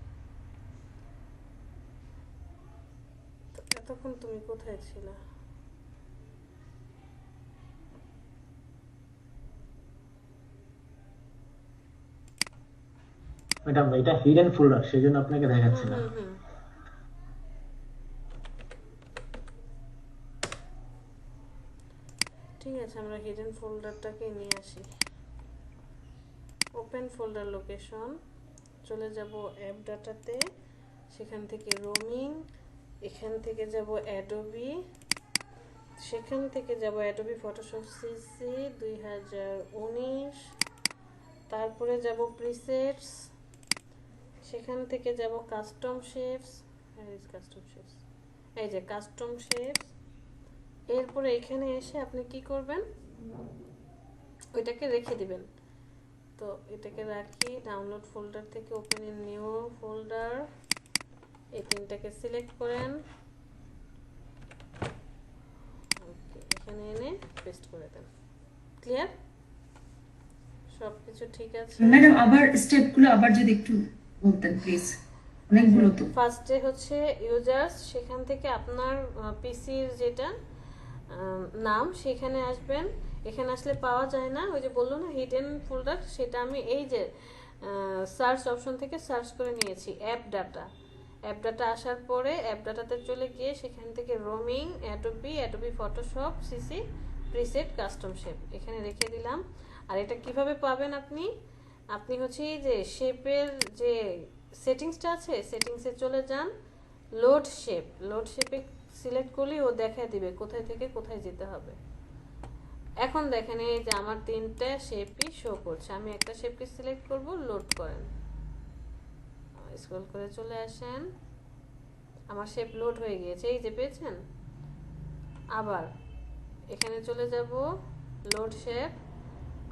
তো এতক্ষণ তুমি কোথায় ছিলা?
ম্যাডাম এটা হিডেন ফোল্ডার, সেজন্য আপনাকে দেখাচ্ছে না।
ঠিক আছে, আমরা হিডেন ফোল্ডারটাকে নিয়ে আসি। ওপেন ফোল্ডার লোকেশন, চলে যাব অ্যাপ ডাটাতে, সেখান থেকে রোমিং, এখান থেকে যাব অ্যাডোবি, সেখান থেকে যাব অ্যাডোবি ফটোশপ সিসি 2019, তারপরে যাব প্রিসেটস, সেখান থেকে যাব কাস্টম শেপস, এই যে কাস্টম শেপস। এরপরে এখানে এসে আপনি কি করবেন, ওইটাকে রেখে দিবেন। তো এটাকে রাখি, ডাউনলোড ফোল্ডার থেকে ওপেন ইন নিউ ফোল্ডার, এই তিনটাকে সিলেক্ট করেন, ওকে, এখানে এনে পেস্ট করে দেন। ক্লিয়ার? সবকিছু ঠিক আছে?
ম্যাডাম আবার স্টেপগুলো আবার যদি একটু বলতেন প্লিজ, অনেকগুলো তো।
ফার্স্টে হচ্ছে ইউজার্স, সেখান থেকে আপনার পিসির যেটা নাম সেখানে আসবেন। এখানে আসলে পাওয়া যায় না, ওই যে বললো না হিডেন ফোল্ডার, সেটা আমি এই যে সার্চ অপশন থেকে সার্চ করে নিয়েছি অ্যাপ ডাটা। অ্যাপ ডাটা আসার পরে অ্যাপ ডাটাতে চলে গিয়ে সেখান থেকে roaming, Adobe Photoshop CC, preset, custom shape এখানে রেখে দিলাম। আর এটা কিভাবে পাবেন আপনি, আপনি হচ্ছে এই যে শেপের যে সেটিংসটা আছে, সেটিংসে চলে যান, লোড শেপে সিলেক্ট করলেই ও দেখায় দিবে কোথায় থেকে কোথায় যেতে হবে। এখন দেখেন এই যে আমার তিনটা শেপই শো করছে, আমি একটা শেপকে সিলেক্ট করব, লোড করেন, স্ক্রল করে চলে আসেন, আমার শেপ লোড হয়ে গিয়েছে, এই যে পেয়েছেন। আবার এখানে চলে যাব, লোড শেপ,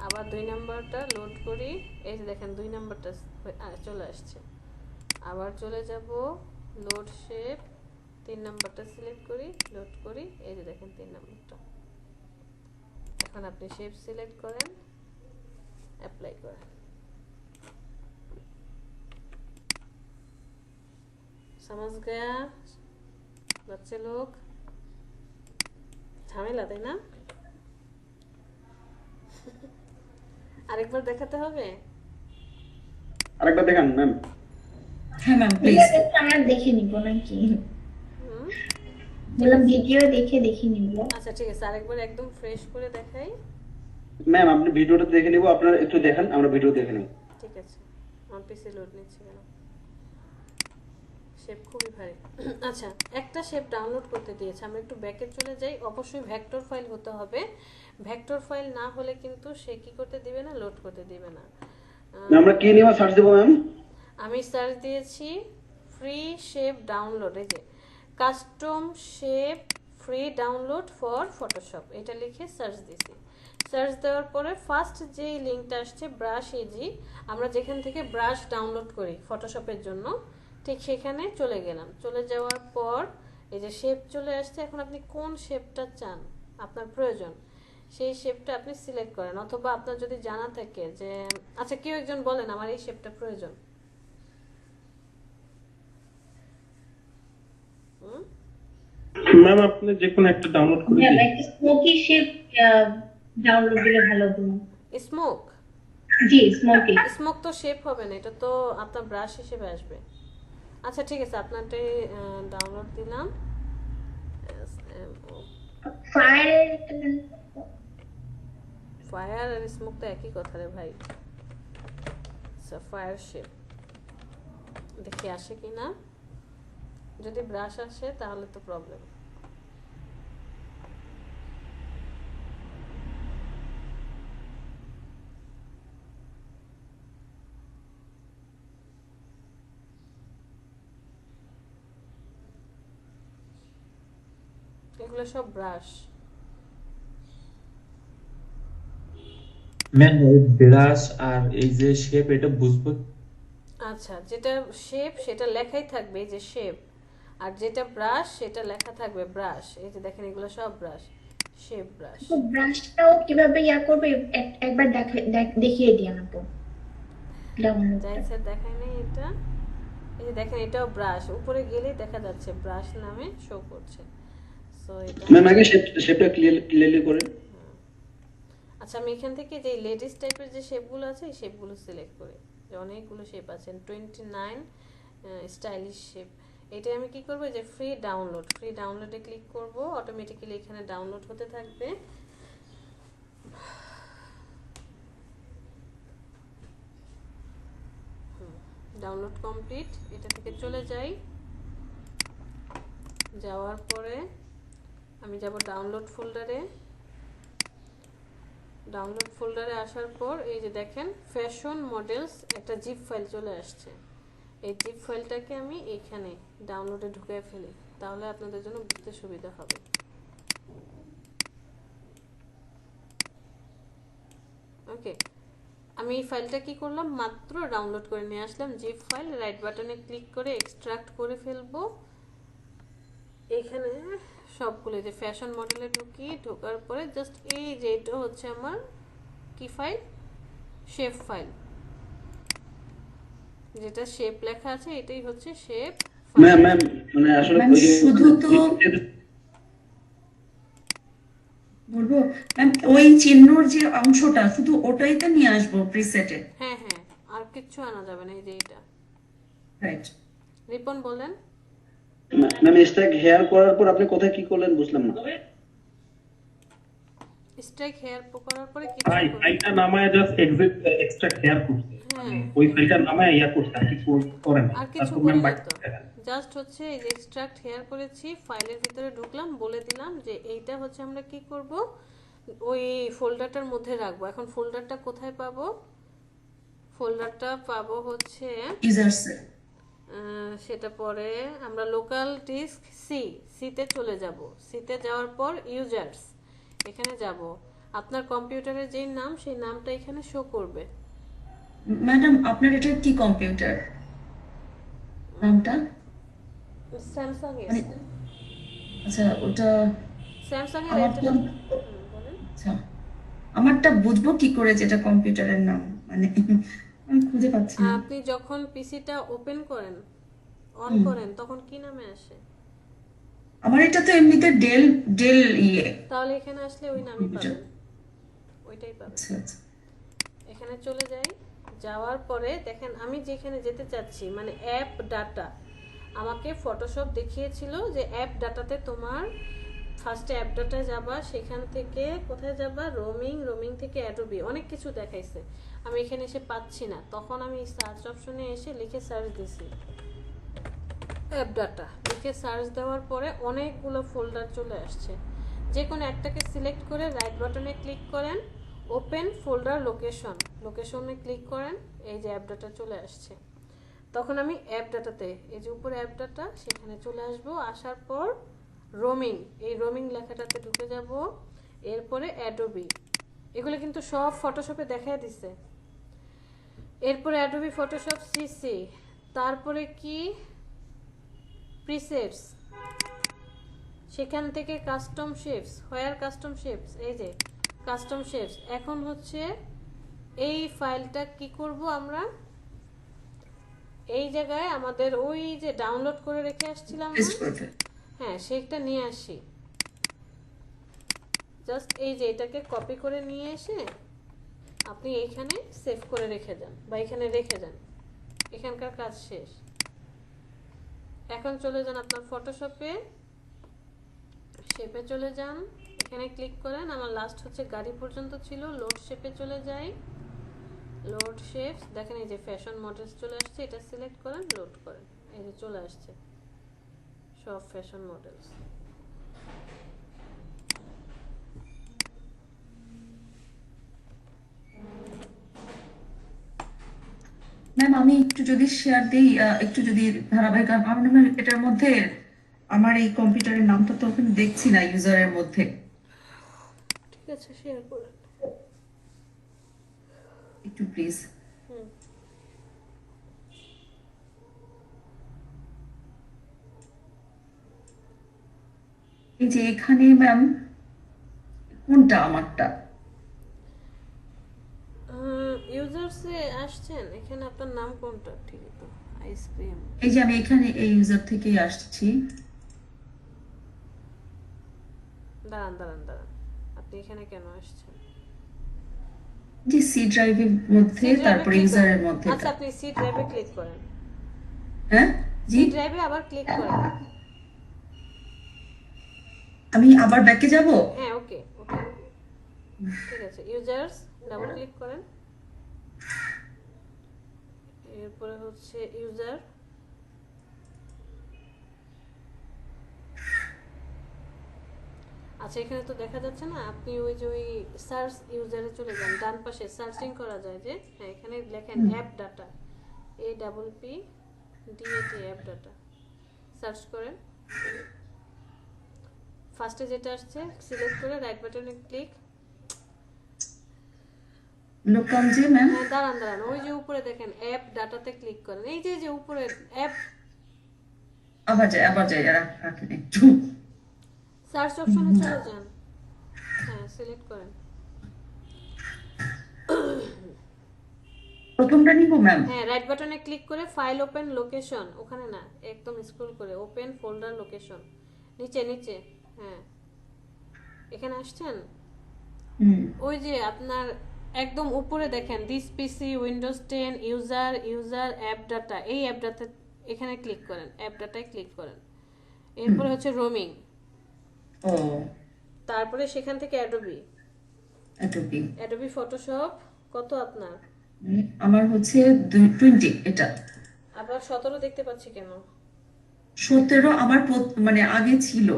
আবার 2 নাম্বারটা লোড করি, এই যে দেখেন 2 নাম্বারটা চলে আসছে। আবার চলে যাব, লোড শেপ, 3 নাম্বারটা সিলেক্ট করি, লোড করি, এই যে দেখেন 3 নাম্বারটা। এখন আপনি শেপ সিলেক্ট করেন, অ্যাপ্লাই করেন, समझ गया बच्चे लोग? ঝামেলা তাই না? আরেকবার দেখাতে হবে?
আরেকবার দেখান ম্যাম।
হ্যাঁ ম্যাম প্লিজ।
আমরা দেখে নিব নাকি? বললাম ভিডিও দেখে নিব।
আচ্ছা ঠিক আছে, আরেকবার একদম ফ্রেশ করে দেখাই।
ম্যাম আপনি ভিডিওটা দেখে নিব, আপনারা একটু দেখেন, আমরা ভিডিও দেখে নেব।
ঠিক আছে, আমার পিসি লোড নিচ্ছে কেন? শেপ খুবই ভারী। আচ্ছা, একটা শেপ ডাউনলোড করতে দিয়েছে, আমরা একটু ব্যাকে চলে যাই। অবশ্যই ভেক্টর ফাইল হতে হবে, ভেক্টর ফাইল না হলে কিন্তু সে কি করতে দিবে না, লোড করতে দিবে না।
আমরা কি নিয়ে সার্চ দেব ম্যাম?
আমি সার্চ দিয়েছি ফ্রি শেপ ডাউনলোড, এই যে custom shape free download for Photoshop, এটা লিখে সার্চ দিয়েছি। সার্চ দেওয়ার পরে ফার্স্ট যে লিঙ্কটা আসছে ব্রাশ এজি, আমরা যেখান থেকে ব্রাশ ডাউনলোড করি ফটোশপের জন্য, ঠিক সেখানে চলে গেলাম। চলে যাওয়ার পর এই যে শেপ চলে আসছে, এখন আপনি কোন শেপটা চান আপনার প্রয়োজন সেই শেপটা আপনি সিলেক্ট করেন, অথবা আপনার যদি জানা থাকে যে আচ্ছা কেউ একজন বলেন আমার এই শেপটা প্রয়োজন।
ম্যাম আপনি যে কোনো একটা ডাউনলোড করে
ম্যাম
দিন।
একটা স্মোকি শেপ ডাউনলোড দিলে ভালো হতো।
স্মোক
জি স্মোকি।
স্মোক তো শেপ হবে না, এটা তো আপনার ব্রাশ হিসেবে আসবে। আচ্ছা ঠিক আছে, আপনারটাই ডাউনলোড দিলাম।
ফায়ারের একটা
ফায়ার আর স্মোক তো একই কথা রে ভাই। আচ্ছা ফায়ার শেপ দেখি আসে কি না। যদি ব্রাশ আসে তাহলে তো প্রবলেম। এগুলো সব ব্রাশ।
ম্যাম এই ব্রাশ আর এই যে শেপ এটা বুঝবো?
আচ্ছা যেটা শেপ সেটা লেখাই থাকবে, এই যে শেপ, আর যেটা ব্রাশ সেটা লেখা থাকবে ব্রাশ। এই যে দেখেন এগুলো সব ব্রাশ, শেপ ব্রাশ।
তো ব্রাশটাও কিভাবে ইয়া করবে একবার দেখিয়ে দিই আমাকে ডাউনলোড।
স্যার দেখায় নাই এটা। এই যে দেখেন এটাও ব্রাশ, উপরে গেলেই দেখা যাচ্ছে ব্রাশ নামে শো করছে। সো এটা
ম্যাম আগে শেপটা ক্লিয়ারলি করেন।
আচ্ছা আমি এখান থেকে যে লেডিস টাইপের যে শেপগুলো আছে এই শেপগুলো সিলেক্ট করি। যে অনেকগুলো শেপ আছে, 29 স্টাইলিশ শেপ। এটা আমি কি করব, যে ফ্রি ডাউনলোডে ক্লিক করব, অটোমেটিক্যালি এখানে ডাউনলোড হতে থাকবে। Download complete. এটা থেকে চলে যাই, যাওয়ার পরে আমি যাব ডাউনলোড ফোল্ডারে। ডাউনলোড ফোল্ডারে আসার পর এই যে দেখেন ফ্যাশন মডেলস একটা জিপ ফাইল চলে আসছে। এই জিপ ফাইলটাকে আমি এখানে ডাউনলোডে ঢুকিয়ে ফেলি, তাহলে আপনাদের জন্য বুঝতে সুবিধা হবে। ওকে, আমি এই ফাইলটা কি করলাম, মাত্র ডাউনলোড করে নিয়ে আসলাম। জিপ ফাইল, রাইট বাটনে ক্লিক করে এক্সট্রাক্ট করে ফেলবো। এখানে সবগুলো যে ফ্যাশন মডেলে ঢোকার পরে জাস্ট এই যে এটা হচ্ছে আমার কি ফাইল, শেপ ফাইল। যেটা শেপ লেখা আছে এটাই হচ্ছে শেপ
ম্যাম মানে আসলে
ম্যাম শুধু তো বলবো ম্যাম ওই চিহ্নর যে অংশটা শুধু ওটাই তো নিয়ে আসবো প্রিসেটে।
হ্যাঁ হ্যাঁ, আর কিচ্ছু আনা যাবে না। এই যে এটা
রাইট।
রিপন বলেন।
ম্যাম স্ট্যাক হেয়ার করার পর আপনি কোথায় কি করলেন বুঝলাম না।
স্ট্রাইক হেয়ার করার পরে কি
ভাই ফাইলটা নামায় জাস্ট এক্সট্রাক্ট হেয়ার করতে,
হ্যাঁ
ওই ফাইলটা নামায় ইয়া করতে আর কিছু করেন
আর কিছু
তারপর
করি
ম্যাম
না
বাকি
তো, জাস্ট হচ্ছে এই যে এক্সট্রাক্ট হেয়ার করেছি, ফাইলের ভিতরে ঢুকলাম, বলে দিলাম যে এইটা হচ্ছে আমরা কি করব, ওই ফোল্ডারটার মধ্যে রাখবো। এখন ফোল্ডারটা কোথায় পাবো, ফোল্ডারটা পাবো হচ্ছে
ইউজারসে।
সেটা পরে আমরা লোকাল ডিস্ক সিতে চলে যাব। সিতে যাওয়ার পর ইউজার্স এখানে যাব, আপনার কম্পিউটারের যেই নাম সেই নামটা এখানে শো করবে।
ম্যাডাম আপনার এটা কি কম্পিউটার নামটা?
স্যামসাং এর।
মানে আচ্ছা ওটা
স্যামসাং এর
আমার
এটা
তো
বলেন।
আচ্ছা আমারটা বুঝবো কি করে যেটা কম্পিউটারের নাম, মানে আমি খুঁজে পাচ্ছি না।
আপনি যখন পিসিটা ওপেন করেন, অন করেন, তখন কি নামে আসে?
আমার এটা তো এমনিতে ডেল ইয়ে।
তাহলে এখানে আসলে ওই নামই পাবেন, ওইটাই পাবেন।
আচ্ছা আচ্ছা
এখানে চলে যাই, যাওয়ার পরে দেখেন আমি যেখানে যেতে চাচ্ছি মানে অ্যাপ ডাটা, আমাকে ফটোশপ দেখিয়েছিল যে অ্যাপ ডাটাতে তোমার ফার্স্টে অ্যাপ ডাটায় যাবা, সেখান থেকে কোথায় যাবা, রোমিং থেকে অ্যাডোবি, অনেক কিছু দেখাইছে। আমি এখানে এসে পাচ্ছি না, তখন আমি সার্চ অপশনে এসে লিখে সার্চ দিছি অ্যাপ ডাটা, লিখে সার্চ দেওয়ার পরে অনেকগুলো ফোল্ডার চলে আসছে। যে কোনো একটাকে সিলেক্ট করে রাইট বাটনে ক্লিক করেন, ওপেন ফোল্ডার লোকেশনে ক্লিক করেন, এই যে অ্যাপ ডাটা চলে আসছে। তখন আমি অ্যাপ ডাটাতে, এই যে উপরে অ্যাপ ডাটা, সেখানে চলে আসবো। আসার পর রোমিং, এই রোমিং লেখাটাতে ঢুকে যাব, এরপরে অ্যাডোবি, এগুলো কিন্তু সব ফটোশপে দেখায় দিছে। এরপরে অ্যাডোবি ফটোশপ সিসি, তারপরে কি প্রিসেটস, সেখান থেকে কাস্টম শেপস, হোয়ার কাস্টম শেপস, এই যে কাস্টম শেপস। এখন হচ্ছে এই ফাইলটা কি করব আমরা, এই জায়গায় আমাদের ওই যে ডাউনলোড করে রেখে আসছিলাম না,
পেস্ট করবে।
হ্যাঁ সেইটা নিয়ে আসি, জাস্ট এই যে এটাকে কপি করে নিয়ে এসে আপনি এইখানে সেভ করে রেখে যান বা এখানে রেখে যান, এখানকার কাজ শেষ। এখন চলে যান আপনার ফটোশপে, শেপে চলে যান, এখানে ক্লিক করেন। আমার লাস্ট হচ্ছে গাড়ি পর্যন্ত ছিল, লোড শেপে চলে যাই, লোড শেপস, দেখেন এই যে ফ্যাশন মডেলস চলে আসছে, এটা সিলেক্ট করেন, লোড করেন, এই যে চলে আসছে সব ফ্যাশন মডেলস।
ম্যাম আমি একটু যদি শেয়ার দিই, একটু যদি ধারাবাহিক, আমার মনে হয় এটার মধ্যে আমার এই কম্পিউটারের নামটা তো ওখানে দেখছি না ইউজারের মধ্যে।
ঠিক আছে, শেয়ার করেন
একটু প্লিজ।
হুম।
এই যে এখানে ম্যাম কোনটা আমারটা?
ইউজার্সে আসছেন, এখানে আপনার নাম কোনটা? ঠিক তো, আইসক্রিম।
এই যে আমি এখানে এই ইউজার থেকেই আসছি।
দাঁড়ান দাঁড়ান দাঁড়ান, আপনি এখানে কেন আসছেন?
যে সি ড্রাইভের মধ্যে,
C drive-এ
তারপরে
click
ইউজারের
করেন।
মধ্যে।
আচ্ছা আপনি সি ড্রাইভে ক্লিক করেন,
হ্যাঁ
সি
জি,
ড্রাইভে আবার ক্লিক করেন।
আমি আবার ব্যাকে যাব।
হ্যাঁ ওকে ওকে, ঠিক আছে। ইউজার্স ডাবল ক্লিক করেন, এরপরে হচ্ছে ইউজার, আচ্ছা এখানে তো দেখা যাচ্ছে না, আপনি ওই যে ওই সার্চ ইউজারে চলে যান, ডান পাশে সার্চিং করা যায় যে, হ্যাঁ এখানে লেখেন app data, APP app data, search করেন। ফার্স্টে যেটা আসছে সিলেক্ট করে রাইট বাটনে ক্লিক।
লোকাল যে ম্যাম,
হ্যাঁ দাঁড়ান দাঁড়ান, ওই যে উপরে দেখেন অ্যাপ ডাটাতে ক্লিক করেন, এই যে যে উপরে অ্যাপ,
আবার যাই রাখেন একটু।
সার্চ অপশনে চলে যান, হ্যাঁ সিলেক্ট করেন।
প্রথমটা নিব ম্যাম।
হ্যাঁ রাইট বাটনে ক্লিক করে ফাইল ওপেন লোকেশন, ওখানে না একদম স্ক্রল করে ওপেন ফোল্ডার লোকেশন, নিচে নিচে, হ্যাঁ এখানে আসছেন। ওই যে আপনার একদম উপরে দেখেন this PC Windows 10 user app data, এই অ্যাপ ডাটা এখানে ক্লিক করেন, অ্যাপ ডাটায় ক্লিক করেন। এরপরে হচ্ছে রোমিং,
ও
তারপরে সেখান থেকে অ্যাডোবি ফটোশপ। কত আপনার?
আমার হচ্ছে 20 এটা।
আবার 17 দেখতে পাচ্ছি কেন?
17 আমার মানে আগে ছিল,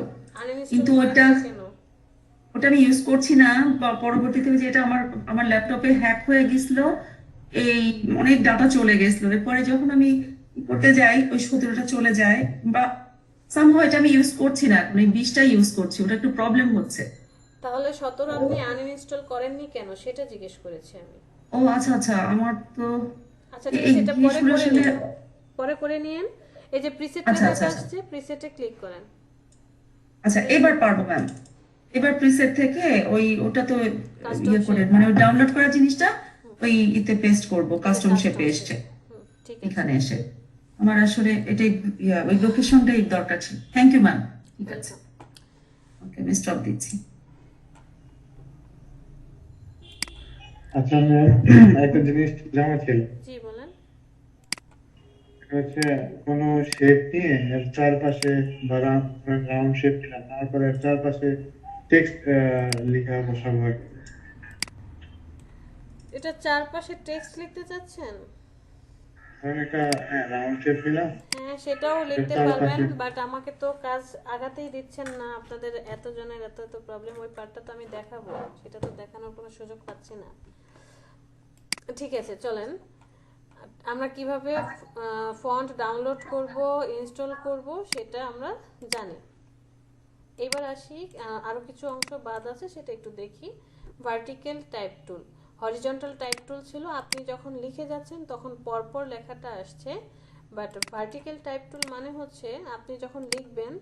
কিন্তু ওটা আমি ইউজ করছি না। পরবর্তীতে যেটা আমার ল্যাপটপে হ্যাক হয়ে গেছিল, এই অনেক ডাটা চলে গেছিল, এরপরে যখন আমি করতে যাই ওই 17টা চলে যায়, বা সামহাও এটা আমি ইউজ করছি না, এখন এই 20টা ইউজ করছি, ওটা একটু প্রবলেম হচ্ছে।
তাহলে 17 আপনি আনইনস্টল করেননি কেন সেটা জিজ্ঞেস করেছি আমি।
ও আচ্ছা আমার তো
আচ্ছা ঠিক আছে, এটা পরে করে নিয়েন। এই যে প্রিসেট লেখাটা আসছে, প্রিসেটে ক্লিক করেন।
আচ্ছা এবার পারবো ম্যাম, এবার প্রিসেট থেকে ওটা তো ইয়ে করে মানে ওই ডাউনলোড করা জিনিসটা ওই ইতে পেস্ট করব, কাস্টম শেপে এসছে এখানে এসে। আমার আসলে এটাই ওই লোকেশনটাই দরকার ছিল। থ্যাংক ইউ ম্যাম, ঠিক আছে ওকে আমি স্টপ দিচ্ছি।
আচ্ছা ম্যাম, একটা জিনিস জানা ছিল।
জি বলেন।
হচ্ছে কোন শেপ নিয়ে এর চারপাশে বা রাউন্ড শেপ নিলাম, তারপরে এর চারপাশে টেক্সট লেখা বসাবো।
এটা চারপাশে টেক্সট লিখতে চাচ্ছেন?
একটা রাউন্ড শেপ নিলাম,
হ্যাঁ সেটাও লিখতে পারবেন, বাট আমাকে তো কাজ আগাতেই দিচ্ছেন না, আপনাদের এতজনের এত প্রবলেম, ওই পার্টটা তো আমি দেখাবো, সেটা তো দেখানোর কোনো সুযোগ পাচ্ছি না। ঠিক আছে চলেন, আমরা কিভাবে ফন্ট ডাউনলোড করব ইনস্টল করব সেটা আমরা জানি। এবার আসি, আরো কিছু অংশ বাদ আছে সেটা একটু দেখি। ভার্টিক্যাল টাইপ টুল, হরিজন্টাল টাইপ টুল ছিল, আপনি যখন লিখে যাচ্ছেন তখন পরপর লেখাটা আসছে, বাট ভার্টিক্যাল টাইপ টুল মানে হচ্ছে আপনি যখন লিখবেন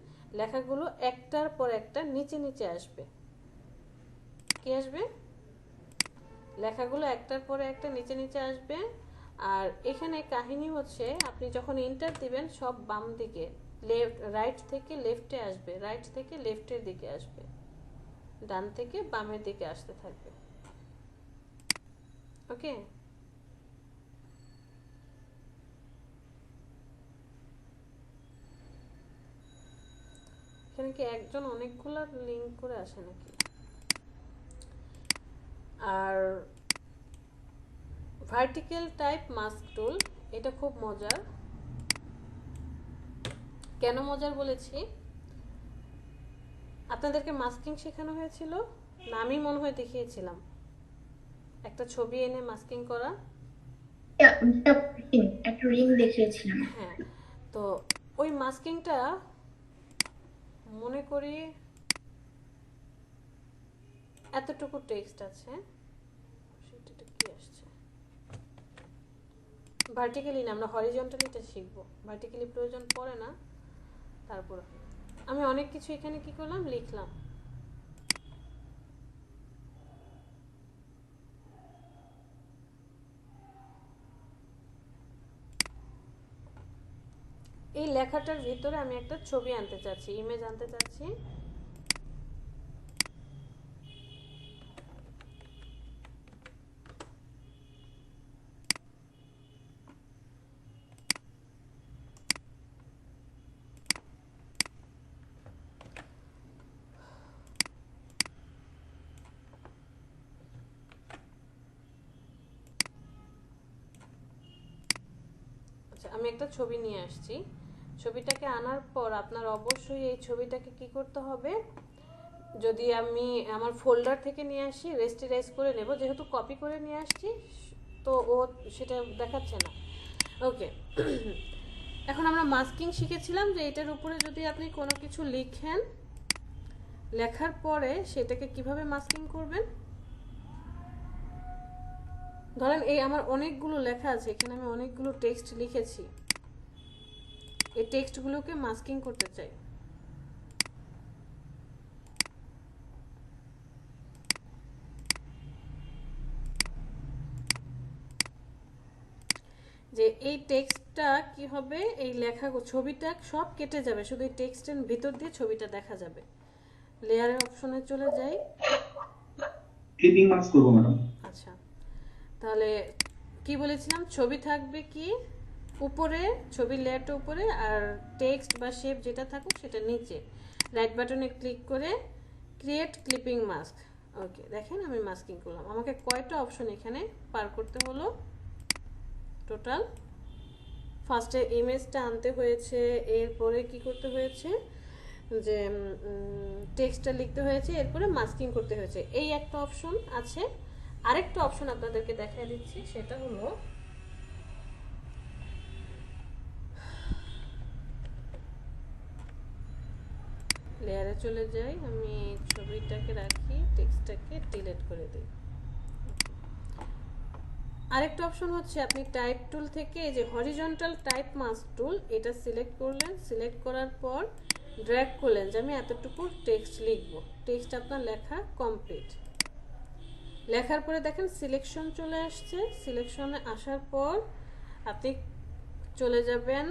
লেখাগুলো একটার পর একটা নিচে নিচে আসবে। কি আসবে? লেখাগুলো একটার পরে একটা নিচে নিচে আসবে। আর এখানে কাহিনী হচ্ছে আপনি যখন এন্টার দিবেন সব বাম দিকে রাইট থেকে লেফটে আসবে, রাইট থেকে লেফটের দিকে আসবে, ডান থেকে বামের দিকে আসতে থাকবে। ওকে, এখানে কি একজন অনেকগুলো লিঙ্ক করে আসে নাকি? আর ভার্টিক্যাল টাইপ মাস্ক টুল, এটা খুব মজার। কেন মজার বলেছি, আপনাদেরকে মাস্কিং শেখানো হয়েছিল না? আমি মনে হয় দেখিয়েছিলাম একটা ছবি এনে মাস্কিং করা।
একটা রিং দেখিয়েছিলাম।
হ্যাঁ, তো ওই মাস্কিংটা মনে করি এতটুকু টেক্সট আছে, সেটা কি আসছে ভার্টিক্যালি না, আমরা হরিজন্টালিটা শিখবো, ভার্টিক্যালি প্রয়োজন পড়ে না। তারপর আমি অনেক কিছু এখানে কি করলাম, লিখলাম। এই লেখাটার ভিতরে আমি একটা ছবি আনতে চাচ্ছি, ইমেজ আনতে চাচ্ছি। আমি একটা ছবি নিয়ে আসছি, ছবিটাকে আনার পর আপনার অবশ্যই এই ছবিটাকে কি করতে হবে, যদি আমি আমার ফোল্ডার থেকে নিয়ে আসি রেস্টিরাইজ করে নেব, যেহেতু কপি করে নিয়ে আসছি তো ও সেটা দেখাচ্ছে না। ওকে, এখন আমরা মাস্কিং শিখেছিলাম যে এটার উপরে যদি আপনি কোনো কিছু লিখেন, লেখার পরে সেটাকে কিভাবে মাস্কিং করবেন। ধরেন এই আমার অনেকগুলো লেখা আছে, এখানে আমি অনেকগুলো টেক্সট লিখেছি, এই টেক্সটগুলোকে মাস্কিং করতে চাই। যে এই টেক্সটটা কি হবে, এই লেখা ছবিটা সব কেটে যাবে, শুধু এই টেক্সটের ভিতর দিয়ে ছবিটা দেখা যাবে। লেয়ারের অপশনে চলে যাই।
ক্লিপিং মাস্ক করব ম্যাডাম।
আচ্ছা, তাহলে কি বলেছিলাম, ছবি থাকবে কি উপরে, ছবির লেয়ারটা উপরে, আর টেক্সট বা শেপ যেটা থাকুক সেটা নিচে। রাইট বাটনে ক্লিক করে ক্রিয়েট ক্লিপিং মাস্ক। ওকে, দেখেন আমি মাস্কিং করলাম। আমাকে কয়টা অপশন এখানে পার করতে হলো টোটাল? ফার্স্টে ইমেজটা আনতে হয়েছে, এরপরে কি করতে হয়েছে, যে টেক্সটটা লিখতে হয়েছে, এরপরে মাস্কিং করতে হয়েছে। এই একটা অপশন আছে। আরেকটা অপশন আপনাদেরকে দেখাই দিচ্ছি, সেটা হলো লেয়ারে চলে যাই, আমি ছবিটাকে রাখি, টেক্সটটাকে ডিলিট করে দিই। আরেকটা অপশন হচ্ছে আপনি টাইপ টুল থেকে এই যে হরিজন্টাল টাইপ মাস্ক টুল, এটা সিলেক্ট করলেন, সিলেক্ট করার পর ড্র্যাগ করলেন যে আমি এতটুকু টেক্সট লিখবো। টেক্সট আপনার লেখা কমপ্লিট। লেখার পরে দেখেন সিলেকশন চলে আসছে। সিলেকশনে আসার পর আপনি চলে যাবেন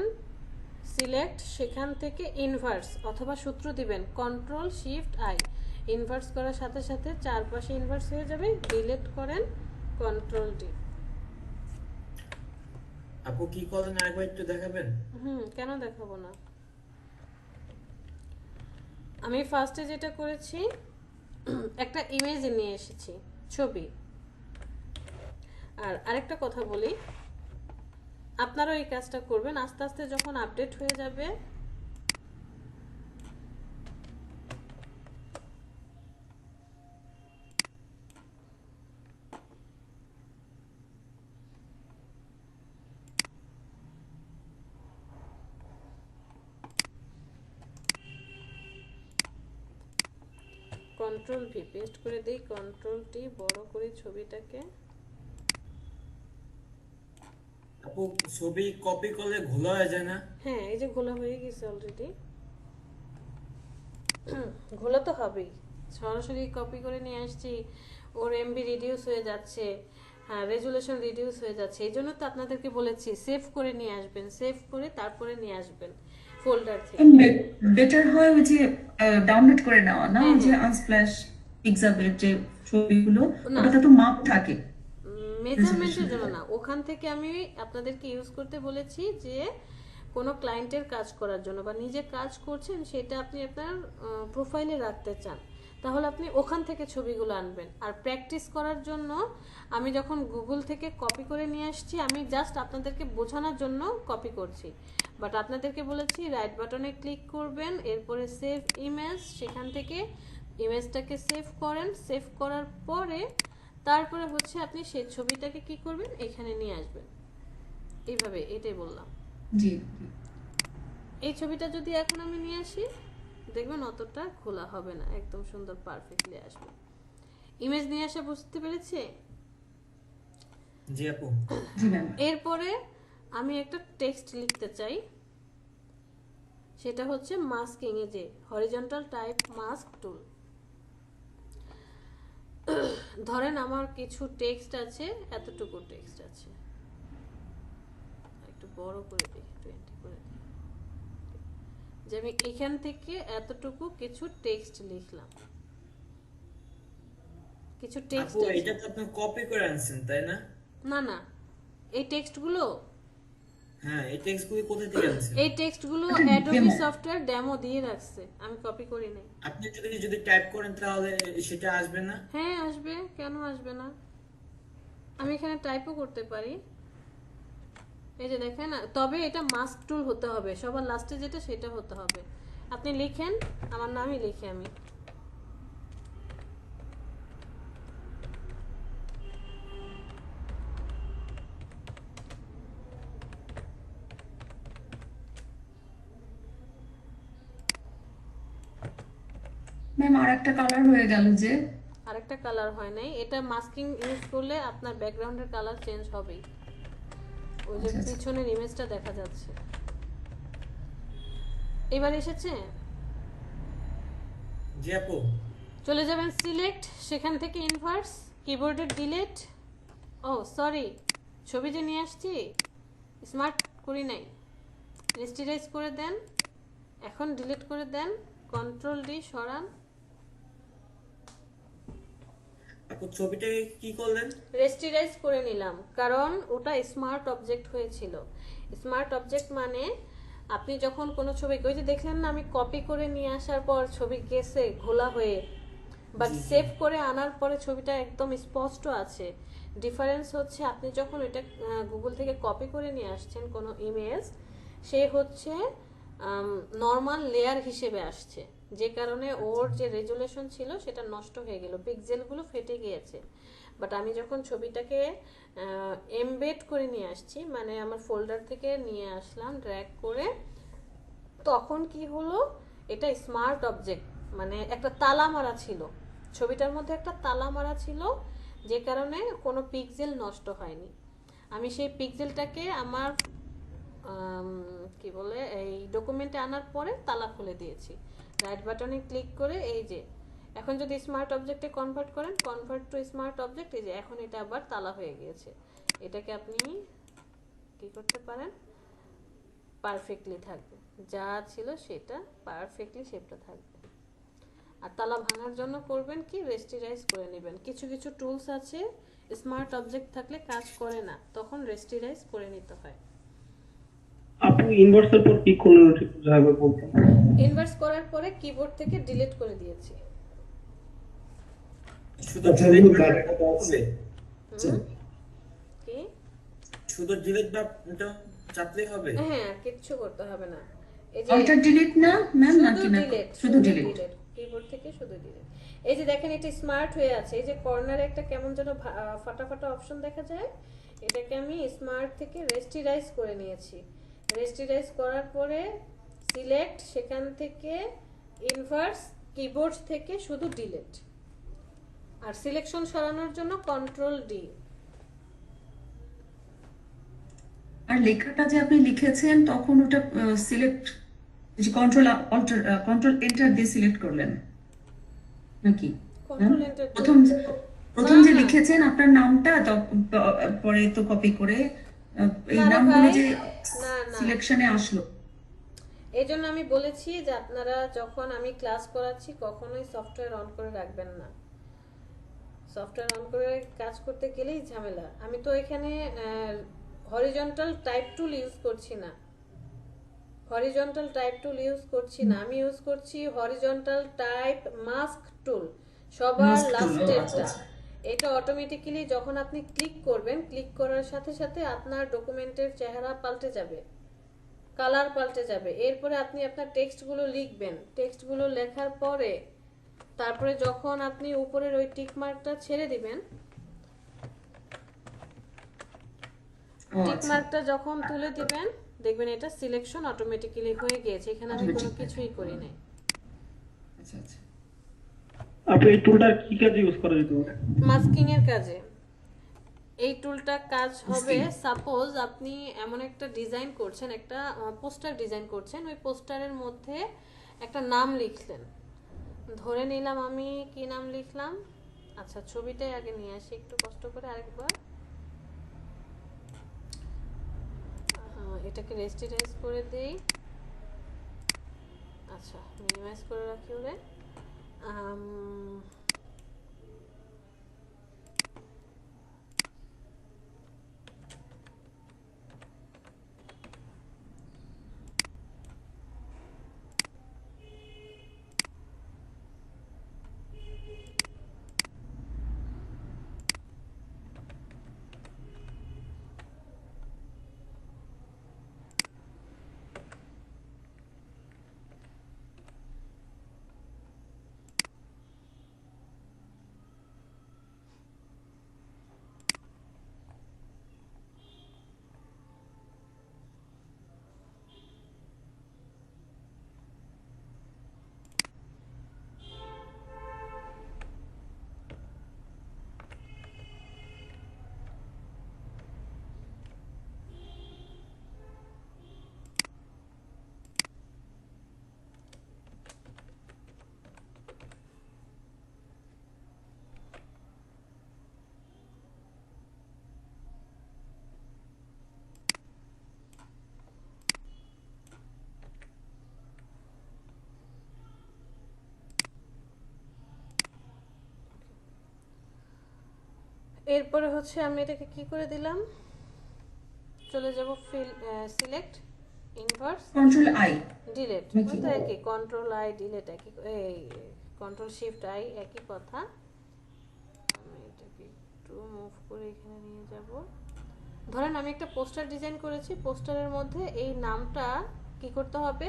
সিলেক্ট, সেখান থেকে ইনভার্স অথবা সূত্র দিবেন কন্ট্রোল শিফট আই। ইনভার্স করার সাথে সাথে চারপাশে ইনভার্স হয়ে যাবে। ডিলিট করেন কন্ট্রোল ডি।
আপু কি করেন আরেকবার একটু দেখাবেন?
কেন দেখাবো না। আমি ফার্স্টে যেটা করেছি, একটা ইমেজ নিয়ে এসেছি, ছবি। আর আরেকটা কথা বলি, আপনারাও এই কাজটা করবেন আস্তে আস্তে যখন আপডেট হয়ে যাবে। কন্ট্রোল ভি পেস্ট করে দিই, কন্ট্রোল টি বড় করে ছবিটাকে।
আপু ছবি কপি করলে ঘোলা হয়ে যায় না?
হ্যাঁ, এই যে ঘোলা হয়ে গেছে অলরেডি। ঘোলা তো হবেই, সরাসরি কপি করে নিয়ে আসছি, ওর এমবি রিডিউস হয়ে যাচ্ছে, হ্যাঁ রেজুলেশন রিডিউস হয়ে যাচ্ছে। এই জন্য তো আপনাদেরকে বলেছি সেভ করে নিয়ে আসবেন, সেভ করে তারপরে নিয়ে আসবেন। ফোল্ডার থেকে।
বেটার হয় ওই যে ডাউনলোড করে নেওয়া না, ওই যে আনস্প্ল্যাশ পিক্সাবের যে ছবিগুলো, ওটাতে তো মাপ থাকে।
মেজারমেন্টের জন্য না, ওখান থেকে আমি আপনাদেরকে ইউজ করতে বলেছি যে কোনো ক্লায়েন্টের কাজ করার জন্য বা নিজে কাজ করছেন সেটা আপনি আপনার প্রোফাইলে রাখতে চান, তাহলে আপনি ওখান থেকে ছবিগুলো আনবেন। আর প্র্যাকটিস করার জন্য আমি যখন গুগল থেকে কপি করে নিয়ে আসছি, আমি জাস্ট আপনাদেরকে বোঝানোর জন্য কপি করছি, বাট আপনাদেরকে বলেছি রাইট বাটনে ক্লিক করবেন, এরপরে সেভ ইমেজ, সেখান থেকে ইমেজটাকে সেভ করেন, সেভ করার পরে তারপরে হচ্ছে আপনি সেই ছবিটাকে কি করবেন, এখানে নিয়ে আসবেন, এইভাবে, এটাই বললাম।
জি,
এই ছবিটা যদি এখন আমি নিয়ে আসি, দেখবেন অতটা খোলা হবে না, একদম সুন্দর পারফেক্টলি আসবে। ইমেজ নিয়ে আসা বুঝতে পেরেছি?
জি আপু।
জি ম্যাম।
এরপরে আমি একটা টেক্সট লিখতে চাই, সেটা হচ্ছে মাস্কিং এ যে হরিজন্টাল টাইপ মাস্ক টুল। ধরেন আমার কিছু টেক্সট আছে, এতটুকু টেক্সট আছে, একটু বড় করে দিই, 20 করে দিই, যে আমি এখান থেকে এতটুকু কিছু টেক্সট লিখলাম, কিছু টেক্সট
আপু এটা তো আপনি কপি করে আনছেন তাই না?
না না, এই টেক্সটগুলো,
হ্যাঁ এই টেক্সটগুলো কোথা থেকে আনছেন?
এই টেক্সটগুলো অ্যাডোবি সফটওয়্যার ডেমো দিয়ে রাখছে, আমি কপি করি নাই।
আপনি যদি টাইপ করেন তাহলে সেটা আসবে না?
হ্যাঁ আসবে, কেন আসবে না? আমি এখানে টাইপও করতে পারি, এই যে দেখেন। তবে এটা মাস্ক টুল হতে হবে, সবার লাস্টে যেটা সেটা হতে হবে। আপনি লিখেন, আমার নামই লিখি আমি,
ম্যাম আর একটা কালার হয়ে গেল যে।
আরেকটা কালার হয় নাই, এটা মাস্কিং ইউজ করলে আপনার ব্যাকগ্রাউন্ডের কালার চেঞ্জ হবেই, ওই যে পিছনের ইমেজটা দেখা যাচ্ছে। এবার এসেছে?
জি আপু।
চলে যাবেন সিলেক্ট, সেখান থেকে ইনভার্স, কিবোর্ডের ডিলিট, ও সরি ছবি যে নিয়ে আসছি স্মার্ট করি নাই, রেস্টিরাইজ করে দেন, এখন ডিলিট করে দেন, কন্ট্রোল ডি সরান।
আপু ছবিটাকে কি করলেন?
রেস্টিরাইজ করে নিলাম, কারণ ওটা স্মার্ট অবজেক্ট হয়েছিল। স্মার্ট অবজেক্ট মানে আপনি যখন কোনো ছবি, ওই যে দেখলেন না আমি কপি করে নিয়ে আসার পর ছবি গেছে ঘোলা হয়ে, বাট সেভ করে আনার পরে ছবিটা একদম স্পষ্ট আছে। ডিফারেন্স হচ্ছে আপনি যখন এটা গুগল থেকে কপি করে নিয়ে আসছেন কোনো ইমেজ, সে হচ্ছে নর্মাল লেয়ার হিসেবে আসছে, যে কারণে ওর যে রেজুলেশন ছিল সেটা নষ্ট হয়ে গেল, পিক্সেলগুলো ফেটে গিয়েছে। বাট আমি যখন ছবিটাকে এমবেড করে নিয়ে আসছি, মানে আমার ফোল্ডার থেকে নিয়ে আসলাম ড্র্যাগ করে, তখন কি হলো, এটা স্মার্ট অবজেক্ট, মানে একটা তালা মারা ছিল, ছবিটার মধ্যে একটা তালা মারা ছিল, যে কারণে কোনো পিক্সেল নষ্ট হয়নি। আমি সেই পিক্সেলটাকে আমার কি বলে এই ডকুমেন্টে আনার পরে তালা খুলে দিয়েছি, রাইট বাটনে ক্লিক করে। এই যে এখন যদি স্মার্ট অবজেক্টে কনভার্ট করেন, কনভার্ট টু স্মার্ট অবজেক্ট, এই যে এখন এটা আবার তালা হয়ে গিয়েছে। এটাকে আপনি কি করতে পারেন, পারফেক্টলি থাকবে, যা ছিল সেটা পারফেক্টলি শেপটা থাকবে। আর তালা ভাঙার জন্য করবেন কি, রেস্টিরাইজ করে নেবেন। কিছু কিছু টুলস আছে স্মার্ট অবজেক্ট থাকলে কাজ করে না, তখন রেস্টিরাইজ করে নিতে হয়।
আপু ইনভার্সের পর কি করলেন ঠিক যাবে বলতেন?
ইনভার্স করার পরে কিবোর্ড থেকে ডিলিট করে দিয়েছি।
শুধু ডিলিট হবে?
কি
শুধু ডিলিট বাটনটা চাপলেই হবে?
হ্যাঁ, কিচ্ছু করতে হবে না। এই যে
অল্টার ডিলিট না ম্যাম,
শুধু
নাকি না
ডিলিট,
শুধু ডিলিট?
কিবোর্ড থেকে শুধু ডিলিট। এই যে দেখেন এটা স্মার্ট হয়ে আছে, এই যে কর্নারে একটা কেমন যেন ফাটা ফাটা অপশন দেখা যায়, এটাকে আমি স্মার্ট থেকে রেস্টিরাইজ করে নিয়েছি। রেস্টিরাইজ করার পরে সিলেক্ট, সেখান থেকে ইনভার্স, কিবোর্ড থেকে শুধু ডিলিট। আর সিলেকশন সরানোর জন্য কন্ট্রোল ডি।
আর লেখাটা যে আপনি লিখেছেন তখন ওটা সিলেক্ট, যে কন্ট্রোল এন্টার দিয়ে সিলেক্ট করলেন নাকি?
কন্ট্রোল এন্টার
প্রথম যে লিখেছেন আপনার নামটা, পরে তো কপি করে এই নামগুলো যে সিলেকশনে আসলো,
এই জন্য আমি বলেছি যে আপনারা যখন আমি ক্লাস করাচ্ছি কখনোই সফটওয়্যার অন করে রাখবেন না। সফটওয়্যার অন করে কাজ করতে গেলেই ঝামেলা। আমি তো এখানে হরিজন্টাল টাইপ টুল ইউজ করছি না, আমি ইউজ করছি হরিজন্টাল টাইপ মাস্ক টুল, সবার লাস্টেরটা। এটা অটোমেটিক্যালি যখন আপনি ক্লিক করবেন, ক্লিক করার সাথে সাথে আপনার ডকুমেন্টের চেহারা পাল্টে যাবে, কালার পাল্টে যাবে। এরপরে আপনি আপনার টেক্সটগুলো লিখবেন, টেক্সটগুলো লেখার পরে তারপরে যখন আপনি উপরের ওই টিক মার্কটা ছেড়ে দিবেন, টিক মার্কটা যখন তুলে দিবেন দেখবেন এটা সিলেকশন অটোমেটিক্যালি হয়ে গিয়েছে, এখানে আমি কোনো কিছুই করি নাই।
আচ্ছা আচ্ছা,
আপনি এই টুলটা কি কাজে ইউজ করা যেতে পারে?
মাস্কিং এর কাজে এই টুলটা কাজ হবে। সাপোজ আপনি এমন একটা ডিজাইন করছেন, একটা পোস্টার ডিজাইন করছেন, ওই পোস্টারের মধ্যে একটা নাম লিখলেন, ধরে নিলাম আমি কি নাম লিখলাম। আচ্ছা, ছবিটাই আগে নিয়ে আসি একটু কষ্ট করে আরেকবার। এটাকে রেস্টিরাইজ করে দেই। আচ্ছা, মিনিমাইজ করে রাখি ওরে। এরপরে হচ্ছে আমি এটাকে কি করে দিলাম, চলে যাব select, inverse,
control I
delete. তো একই, কন্ট্রোল আই ডিলিট একই, এই কন্ট্রোল শিফট আই একই কথা। আমি এটাকে একটু মুভ করে এখানে নিয়ে যাব। ধরেন আমি একটা পোস্টার ডিজাইন করেছি, পোস্টারের মধ্যে এই নামটা কি করতে হবে,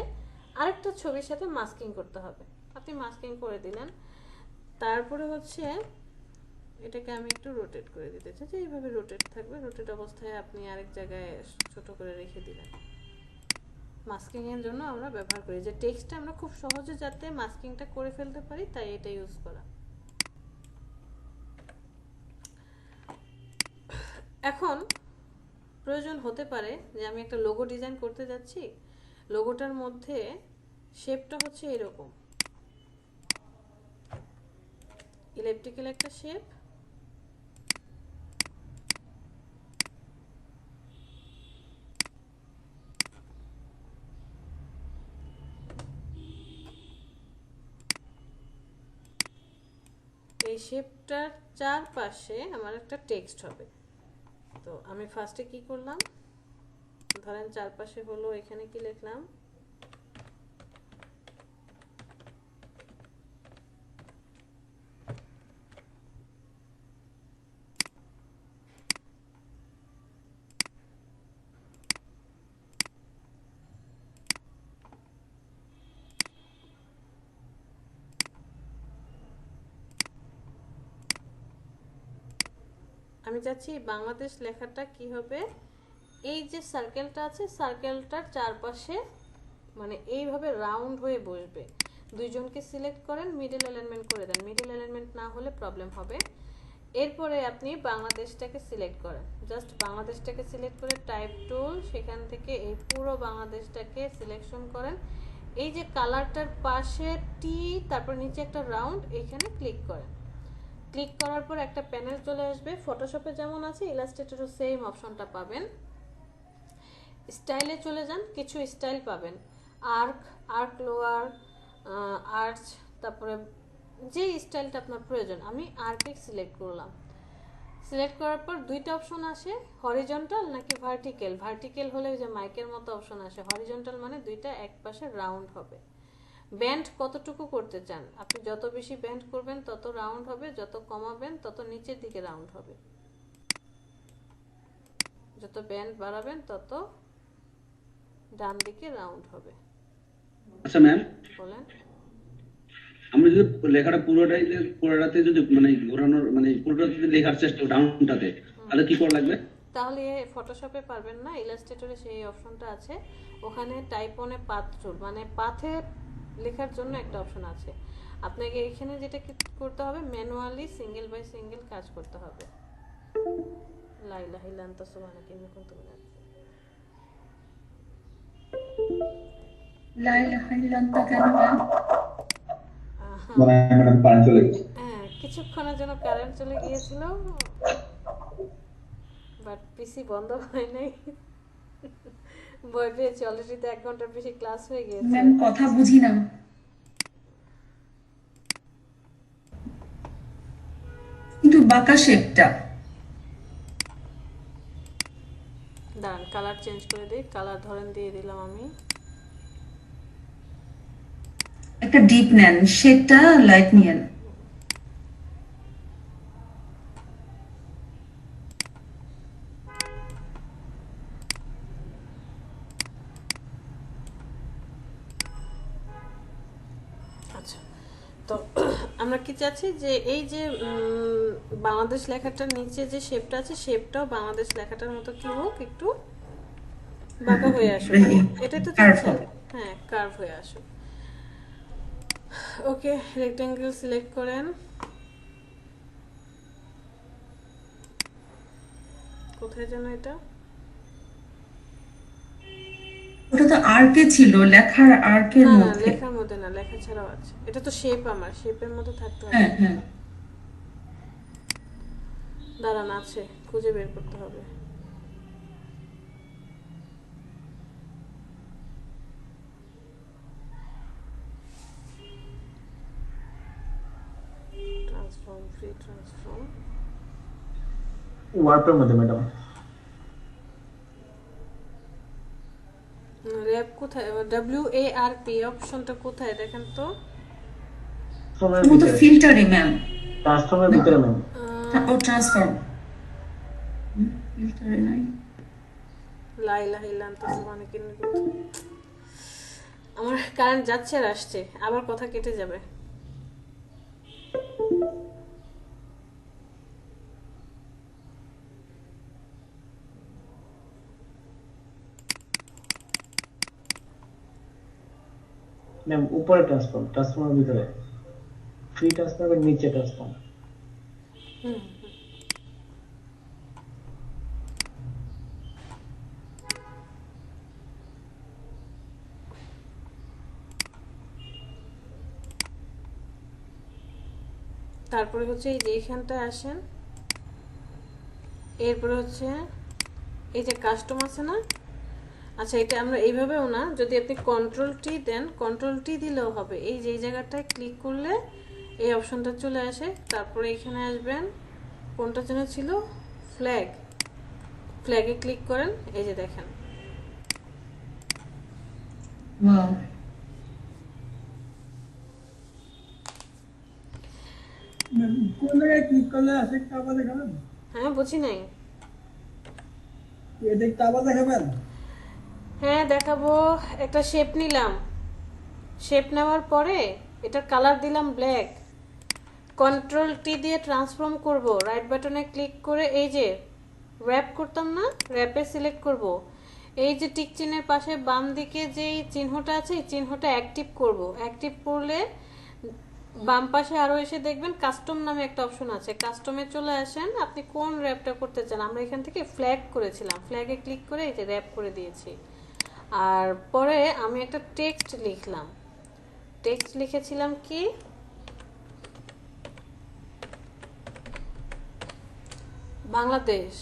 আরেকটা ছবির সাথে মাস্কিং করতে হবে। আপনি মাস্কিং করে দিলেন, তারপরে হচ্ছে এটাকে আমি একটু রোটেট করে দিতে চাই, যে এইভাবে রোটেট থাকবে। রোটেট অবস্থায় আপনি আরেক জায়গায় ছোট করে রেখে দিলেন। মাস্কিং এর জন্য আমরা ব্যবহার করি যে টেক্সটটা আমরা খুব সহজে যাতে মাস্কিংটা করে ফেলতে পারি, তাই এটা ইউজ করা। এখন প্রয়োজন হতে পারে যে আমি একটা লোগো ডিজাইন করতে যাচ্ছি, লোগোটার মধ্যে শেপটা হচ্ছে এরকম, ইলেপটিক্যাল একটা শেপ। এই শেপটার চারপাশে আমার একটা টেক্সট হবে। তো আমি ফার্স্টে কি করলাম, ধরেন চারপাশে হলো, এখানে কি লিখলাম, আমি চাচ্ছি বাংলাদেশ লেখাটা কি হবে, এই যে সার্কেলটা আছে সার্কেলটার চারপাশে মানে এইভাবে রাউন্ড হয়ে বসবে। দুইজনকে সিলেক্ট করেন, মিডল অ্যালাইনমেন্ট করে দেন, মিডল অ্যালাইনমেন্ট না হলে প্রবলেম হবে। এরপরে আপনি বাংলাদেশটাকে সিলেক্ট করেন, জাস্ট বাংলাদেশটাকে সিলেক্ট করে টাইপ টুল, সেখান থেকে এই পুরো বাংলাদেশটাকে সিলেকশন করেন। এই যে কালারটার পাশে টি, তারপর নিচে একটা রাউন্ড, এখানে ক্লিক করেন। ক্লিক করার পর একটা প্যানেল চলে আসবে, ফটোশপে যেমন আছে ইলাস্ট্রেটরও সেম অপশনটা পাবেন। স্টাইলে চলে যান, কিছু স্টাইল পাবেন। আর্ক, আর্ক লোয়ার, আর্চ, তারপরে যে স্টাইলটা আপনার প্রয়োজন। আমি আর্কে সিলেক্ট করলাম। সিলেক্ট করার পর দুইটা অপশন আসে, হরিজন্টাল নাকি ভার্টিক্যাল। ভার্টিক্যাল হলে যে মাইকের মতো অপশন আসে, হরিজন্টাল মানে দুইটা এক পাশে রাউন্ড হবে। ব্যান্ড কতটুকু করতে চান, আপনি যত বেশি ব্যান্ড করবেন তত রাউন্ড হবে, যত কমাবেন তত নিচের দিকে রাউন্ড হবে। যত ব্যান্ড বাড়াবেন তত ডান দিকে রাউন্ড হবে।
আচ্ছা ম্যাম,
বলেন।
আমরা যদি লেখাটা পুরোটাতে যদি মানে ঘোরানোর মানে পুরোটা যদি লেখার চেষ্টা ডাউনটাতে, তাহলে কি করা লাগবে?
তাহলে ফটোশপে পারবেন না, ইলাস্ট্রেটরে সেই অপশনটা আছে। ওখানে টাইপ অনে পাথ টুল মানে পাথে লেখার জন্য একটা অপশন আছে। আপনাকে এখানে যেটা করতে হবে, ম্যানুয়ালি সিঙ্গেল বাই সিঙ্গেল কাজ করতে হবে। লা ইলাহা ইল্লা আনতা সুবহানাকা ইন্নী কুনতু মিনাজ
লা ইলাহা ইল্লা আনতা কেন ম্যাম?
ম্যাডাম কারেন্ট চলে গেছে।
হ্যাঁ, কিছুক্ষণের জন্য কারেন্ট চলে গিয়েছিল, বাট পিসি বন্ধ হয় নাই। ভয় পেয়েছি, অলরেডি তো 1 ঘন্টার বেশি ক্লাস হয়ে গিয়েছে।
ম্যাম কথা বুঝি না, কিন্তু বাঁকা শেপটা।
দাঁড়ান, কালার চেঞ্জ করে দিই। কালার ধরেন দিয়ে দিলাম আমি।
একটা ডিপ নেন, শেডটা লাইট নিয়েন।
আচ্ছা, তো আমরা কি চাচ্ছি যে এই যে বাংলাদেশ লেখাটার নিচে যে শেপটা আছে, শেপটাও বাংলাদেশ লেখাটার মতো কি হোক, একটু বাঁকা হয়ে আসুক। এটাই তো চাচ্ছেন? হ্যাঁ, কার্ভ হয়ে আসুক। ওকে, রেক্টেঙ্গেল সিলেক্ট করেন। কোথায় যেন এটা?
ওটা তো আর্কে ছিল, লেখার আর্কের
না না,
মধ্যে।
লেখার মধ্যে না, লেখা ছাড়াও আছে। এটা তো শেপ, আমার শেপের মধ্যে থাকতে হবে।
হ্যাঁ হ্যাঁ,
দাঁড়ান, আছে, খুঁজে বের করতে হবে। Transform, free transform.
ওয়ার্পের মধ্যে ম্যাডাম।
র্যাপ কোথায়? WARP অপশনটা কোথায় দেখেন তো?
ও তো ফিল্টারে ম্যাম।
ট্রান্সফর্মের ভিতরে ম্যাম।
ও ট্রান্সফর্ম ফিল্টারে নাই।
লা ইলাহা ইল্লা আনতা সুবহানাকা ইন্নী কুনতু। আমার কারেন্ট যাচ্ছে আর আসছে, আবার কথা কেটে যাবে।
ম্যাম উপরে ট্রান্সফর্ম, ট্রান্সফর্মের ভিতরে ফ্রি ট্রান্সফর্মের নিচে ট্রান্সফর্ম।
তারপরে হচ্ছে এই যে এইখানটায় আসেন, এরপরে হচ্ছে এই যে কাস্টম আছে না? আচ্ছা, এটা আমরা এইভাবেও না, যদি আপনি কন্ট্রোল টি দেন, কন্ট্রোল টি দিলেও হবে। এই যে এই জায়গাটায় ক্লিক করলে এই অপশনটা চলে আসে। তারপরে এখানে আসবেন, কোনটা যেন ছিল, ফ্ল্যাগ, ফ্ল্যাগে ক্লিক করেন। এই যে দেখেন,
ওয়াও,
কোন জায়গায় ক্লিক করলে আসে একটা আবার দেখাবেন?
হ্যাঁ বুঝি নাই।
এটা একটা আবার দেখাবেন?
হ্যাঁ দেখাবো। একটা শেপ নিলাম, শেপ নেওয়ার পরে এটার কালার দিলাম ব্ল্যাক। কন্ট্রোল টি দিয়ে ট্রান্সফর্ম করব, রাইট বাটনে ক্লিক করে এই যে র্যাপ করতাম না, র্যাপে সিলেক্ট করব। এই যে টিক চিহ্নের পাশে বাম দিকে যে চিহ্নটা আছে, এই চিহ্নটা অ্যাক্টিভ করব। অ্যাক্টিভ করলে বাম পাশে আরো এসে দেখবেন কাস্টম নামে একটা অপশন আছে। কাস্টমে চলে আসেন, আপনি কোন র্যাপটা করতে চান। আমরা এখান থেকে ফ্ল্যাগ করেছিলাম, ফ্ল্যাগে ক্লিক করে এই যে র্যাপ করে দিয়েছি। আর পরে আমি একটা টেক্সট লিখলাম। টেক্সট লিখেছিলাম কি, বাংলাদেশ।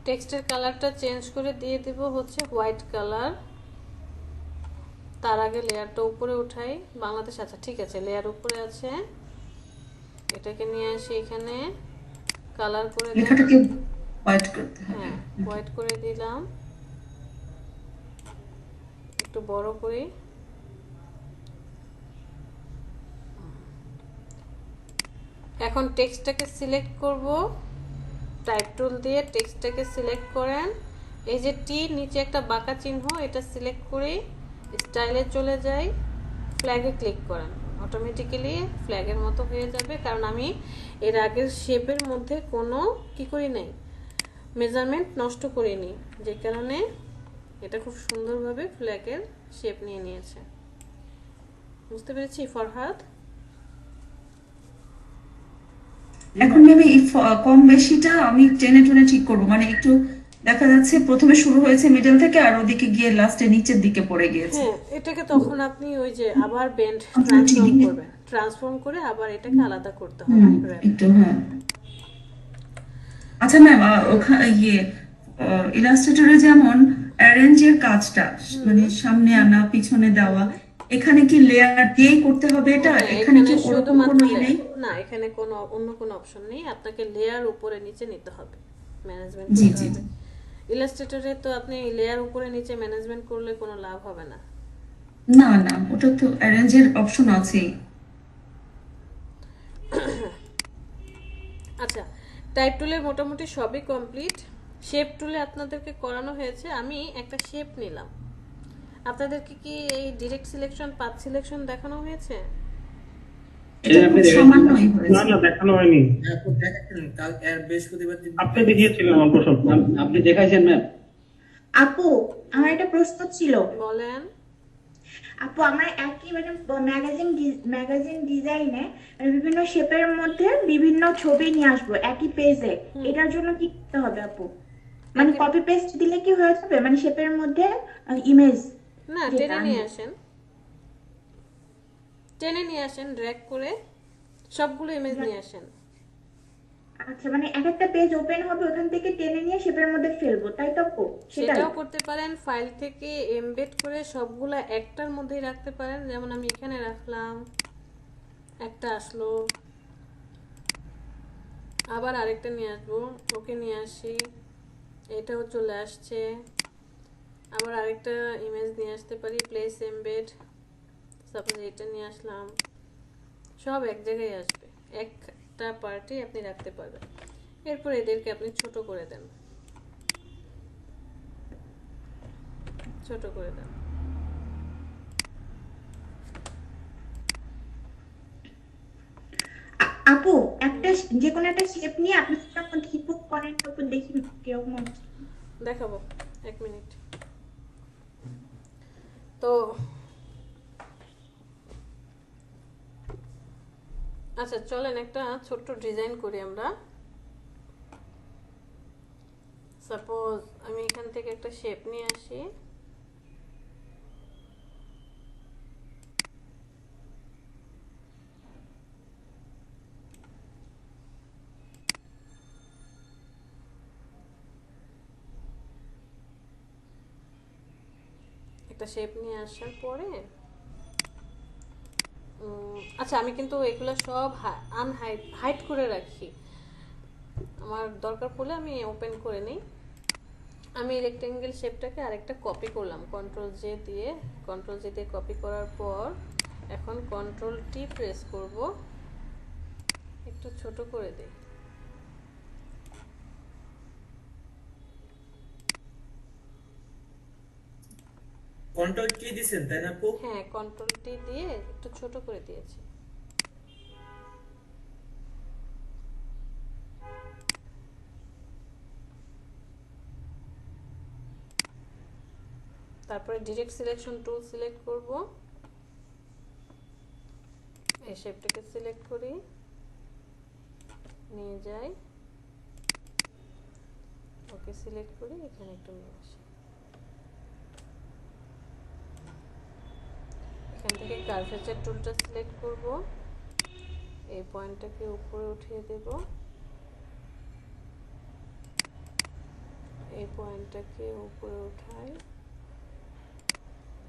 টেক্সটের কালারটা চেঞ্জ করে দিয়ে দেব হচ্ছে হোয়াইট কালার। তার আগে লেয়ারটা উপরে উঠাই। বাংলাদেশ, আচ্ছা ঠিক আছে, লেয়ার উপরে আছে, এটাকে নিয়ে আসি এখানে, কালার করে দেন।
লেখাটাকে হোয়াইট করতে হবে।
হ্যাঁ, হোয়াইট করে দিলাম, একটু বড় করি। এখন টেক্সটটাকে সিলেক্ট করব, টাইপ টুল দিয়ে টেক্সটটাকে সিলেক্ট করেন। এই যে টি নিচে একটা বাঁকা চিহ্ন, এটা সিলেক্ট করে স্টাইলে চলে যাই, ফ্ল্যাগে ক্লিক করেন, অটোমেটিক্যালি ফ্ল্যাগের মতো হয়ে যাবে। কারণ আমি এর আগের শেপের মধ্যে কোনো কি করি নাই, মেজারমেন্ট নষ্ট করিনি, যে কারণে এটা খুব সুন্দরভাবে ফ্ল্যাগের শেপ নিয়ে নিয়েছে। বুঝতে পেরেছি ফরহাদ?
এখন মেবি কম বেশিটা আমি টেনে টুনে ঠিক করবো, মানে একটু দেখা যাচ্ছে প্রথমে শুরু হয়েছে মিডল থেকে আর ওদিকে গিয়ে লাস্টে নিচের দিকে পড়ে গিয়েছে।
হ্যাঁ, এটাকে তখন আপনি ওই যে আবার বেন্ড ট্রান্সফর্ম করবেন, ট্রান্সফর্ম করে আবার এটাকে আলাদা করতে হবে।
একটু হ্যাঁ। আচ্ছা ম্যাম, ইলাস্ট্রেটরে যেমন অ্যারেঞ্জের কাজটা, মানে সামনে আনা পিছনে দেওয়া, এখানে কি লেয়ার দিয়েই করতে হবে এটা? এখানে কি ওরকম কোনো নেই?
না, এখানে কোনো অন্য কোনো অপশন নেই, আপনাকে লেয়ার উপরে নিচে নিতে হবে, ম্যানেজমেন্ট
জি
করতে
জি
হবে। ইলাস্ট্রেটরে তো আপনি লেয়ার উপরে নিচে ম্যানেজমেন্ট করলে কোনো লাভ হবে না।
না না, ওটা তো অ্যারেঞ্জের অপশন আছেই।
আচ্ছা, টাইপ টুলে মোটামুটি সবই কমপ্লিট। শেপ টুলে আপনাদেরকে করানো হয়েছে, আমি একটা শেপ নিলাম। আপনাদেরকে কি এই ডিরেক্ট সিলেকশন, পাথ সিলেকশন দেখানো হয়েছে?
এটা খুব সামান্যই
না
হয়েছে।
না, দেখানো হয়নি।
আপু দেখেন কাল বৃহস্পতিবার দিন
আপনি দেখিয়েছিলেন অল্প স্বল্প।
আপনি দেখাইছেন ম্যাম?
আপু আমার একটা প্রশ্ন ছিল।
বলেন।
আপু আমরা একই মানে ম্যাগাজিন ডিজাইনে বিভিন্ন শেপের মধ্যে বিভিন্ন ছবি নিয়ে আসবো একই পেজে, এটার জন্য কি করতে হবে আপু? মানে কপি পেস্ট দিলে কি হয়ে যাবে, মানে শেপের মধ্যে ইমেজ?
না, টেনে নিয়ে আসেন, টেনে নিয়ে আসেন, ড্র্যাগ করে সবগুলো ইমেজ নিয়ে আসেন।
আচ্ছা, মানে এক একটা পেজ ওপেন হবে, ওখান থেকে টেনে নিয়ে শেপের মধ্যে ফেলবো, তাই তো আপু? সেটাই।
সেটাও করতে পারেন, ফাইল থেকে এমবেড করে সবগুলা একটার মধ্যেই রাখতে পারেন। যেমন আমি এখানে রাখলাম, একটা আসলো, আবার আরেকটা নিয়ে আসবো, ওকে নিয়ে আসি, এটাও চলে আসছে, আবার আরেকটা ইমেজ নিয়ে আসতে পারি, প্লেস এমবেড, সাপোজ এটা নিয়ে আসলাম, সব এক জায়গায় আসবে, একটা পার্টি আপনি রাখতে পারবেন। এরপর এদেরকে আপনি ছোট করে দেন, ছোট করে দেন।
আপু একটা যে কোনো একটা শেপ নিয়ে আপনি হিপহপ করেন, তখন দেখি কিরকম হচ্ছে।
দেখাবো, 1 মিনিট। তো আচ্ছা, চলেন একটা ছোট্ট ডিজাইন করি আমরা। সাপোজ আমি এখান থেকে একটা শেপ নিয়ে আসি, একটা শেপ নিয়ে আসার পরে আচ্ছা, আমি কিন্তু এগুলো সব হাইড করে রাখি, আমার দরকার পড়লে আমি ওপেন করে নিই। আমি রেক্টেঙ্গেল শেপটাকে আরেকটা কপি করলাম, কন্ট্রোল জে দিয়ে কপি করার পর এখন কন্ট্রোল টি প্রেস করব, একটু ছোট করে দিই।
কন্ট্রোল কি দিবেন তাই না আপু?
হ্যাঁ, কন্ট্রোল টি দিয়ে একটু ছোট করে দিয়েছি। তারপরে ডিরেক্ট সিলেকশন টুল সিলেক্ট করব, এই শেপটাকে সিলেক্ট করি, নিয়ে যাই, ওকে সিলেক্ট করি, এখানে একটু নিয়ে আসি, এখান থেকে কার্ভেচার টুলটা সিলেক্ট করব, এই পয়েন্টটাকে উপরে উঠিয়ে দেব, এই পয়েন্টটাকে উপরে উঠাই,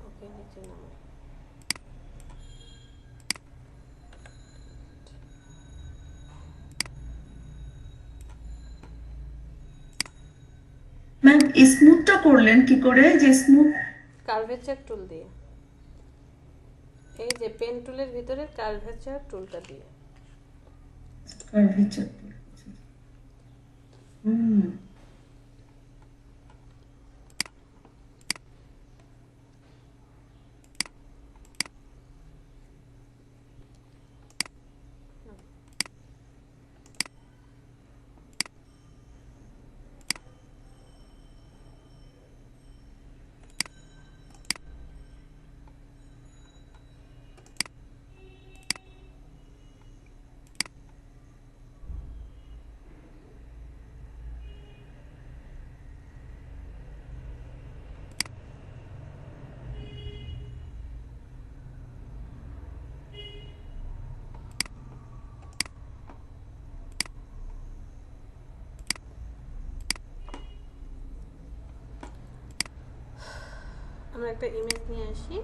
ওকে নিচে নামাই।
ম্যাম স্মুথটা করলেন কি করে, যে স্মুথ?
কার্ভেচার টুল দিয়ে, এই যে পেন টুলের ভিতরে কার্ভেচার টুলটা দিয়ে।
কার্ভেচার। হুম।
আমরা একটা ইমেজ নিয়ে আসি,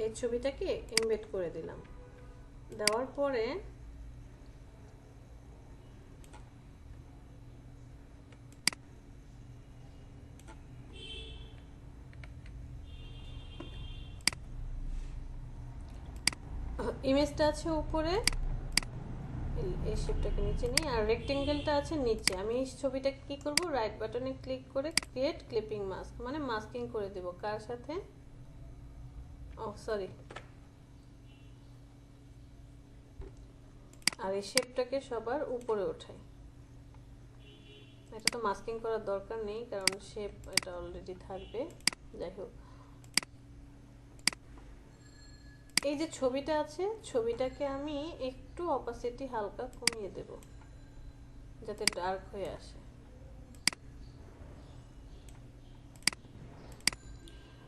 এই ছবিটাকে এমবেড করে দিলাম। দেওয়ার পরে ইমেজটা আছে উপরে, এই শেপটাকে নিচে নিই, আর রেক্টেঙ্গেলটা আছে নিচে। আমি এই ছবিটাকে কি করব, রাইট বাটনে ক্লিক করে ক্রিয়েট ক্লিপিং মাস্ক, মানে মাস্কিং করে দেব। কার সাথে, ও সরি, আর এই শেপটাকে সবার উপরে ওঠাই। এটা তো মাস্কিং করার দরকার নেই, কারণ শেপ এটা অলরেডি থাকবে। যাই হোক, এই যে ছবিটা আছে, ছবিটাকে আমি একটু অপাসিটি হালকা কমিয়ে দেব, যাতে ডার্ক হয়ে আসে।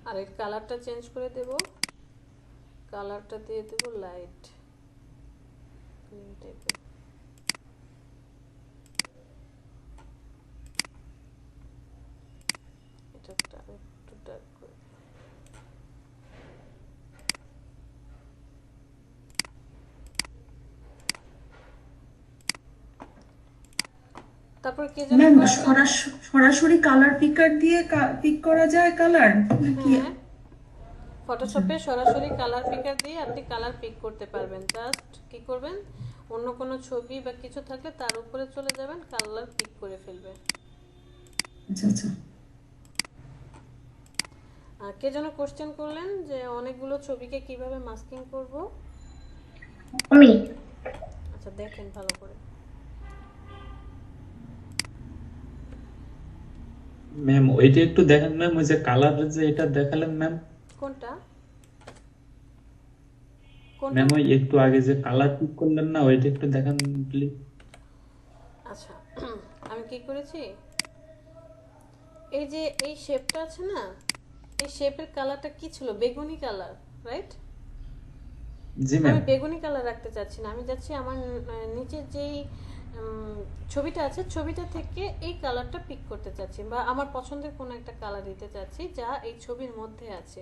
আর এর কালারটা চেঞ্জ করে দেব, কালারটা দিয়ে দেব লাইট গ্রিন টাইপের। এটা একটু ডার্ক করে দেব। তারপর কে যেন
ম্যাম সরাসরি কালার পিকার দিয়ে পিক করা যায় কালার নাকি?
ফটোশপে সরাসরি কালার পিকার দিয়ে আপনি কালার পিক করতে পারবেন। জাস্ট কি করবেন, অন্য কোনো ছবি বা কিছু থাকলে তার উপরে চলে যাবেন, কালার পিক করে ফেলবেন।
আচ্ছা আচ্ছা।
কে যেন কোশ্চেন করলেন যে অনেকগুলো ছবিকে কিভাবে মাস্কিং করব?
আমি।
আচ্ছা দেখেন ভালো করে।
ম্যাম ওইটা একটু দেখেন ম্যাম, ওই যে কালার যে এটা দেখালেন ম্যাম।
কোনটা?
ম্যাম ওই একটু আগে যে কালার পিক করলেন না, ওইটা একটু দেখান প্লিজ।
আচ্ছা আমি কি করেছি, এই যে এই শেপটা আছে না, এই শেপের কালারটা কি ছিল, বেগুনি কালার, রাইট?
জি ম্যাম।
আমি বেগুনি কালার রাখতে চাচ্ছি না, আমি যাচ্ছি আমার নিচের যেই ছবিটা আছে, ছবিটা থেকে এই কালারটা পিক করতে চাচ্ছি, বা আমার পছন্দের কোনো একটা কালার দিতে চাচ্ছি যা এই ছবির মধ্যে আছে।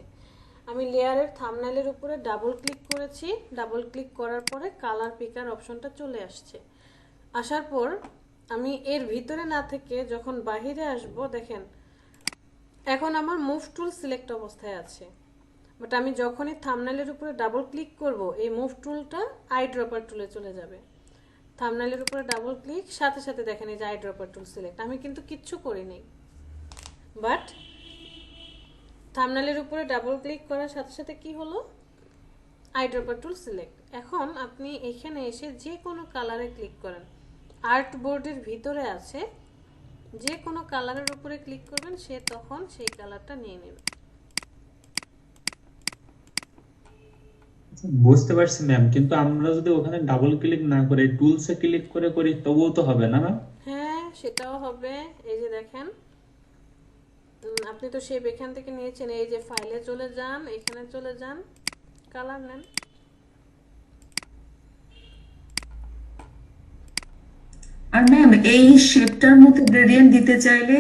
আমি লেয়ারের থাম্বনেইলের উপরে ডাবল ক্লিক করেছি, ডাবল ক্লিক করার পরে কালার পিকার অপশনটা চলে আসছে। আসার পর আমি এর ভিতরে না থেকে যখন বাহিরে আসব, দেখেন এখন আমার মুভ টুল সিলেক্ট অবস্থায় আছে, বাট আমি যখনই থাম্বনেইলের উপরে ডাবল ক্লিক করব, এই মুভ টুলটা আই ড্রপার টুলে চলে যাবে। থাম্বনেইলের উপরে ডাবল ক্লিক, সাথে সাথে দেখেন এই যে আই ড্রপার টুল সিলেক্ট। আমি কিন্তু কিচ্ছু করিনি, বাট থাম্বনেইলের উপরে ডাবল ক্লিক করার সাথে সাথে কি হলো, আই ড্রপার টুল সিলেক্ট। এখন আপনি এখানে এসে যে কোনো কালারে ক্লিক করেন, আর্ট বোর্ডের ভিতরে আছে, যে কোনো কালারের উপরে ক্লিক করবেন, সে তখন সেই কালারটা নিয়ে নেবে।
বুঝতে পারছি ম্যাম, কিন্তু আমরা যদি ওখানে ডাবল ক্লিক না করে টুলসে ক্লিক করে করি তবুও তো হবে না ম্যাম?
হ্যাঁ সেটাও হবে। এই যে দেখেন, আপনি তো শেপ এখান থেকে নিয়েছেন, এই যে ফাইলে চলে যান, এখানে চলে যান, কালার নেন।
আর ম্যাম এই শেপটার মতো গ্রেডিয়েন্ট দিতে চাইলে,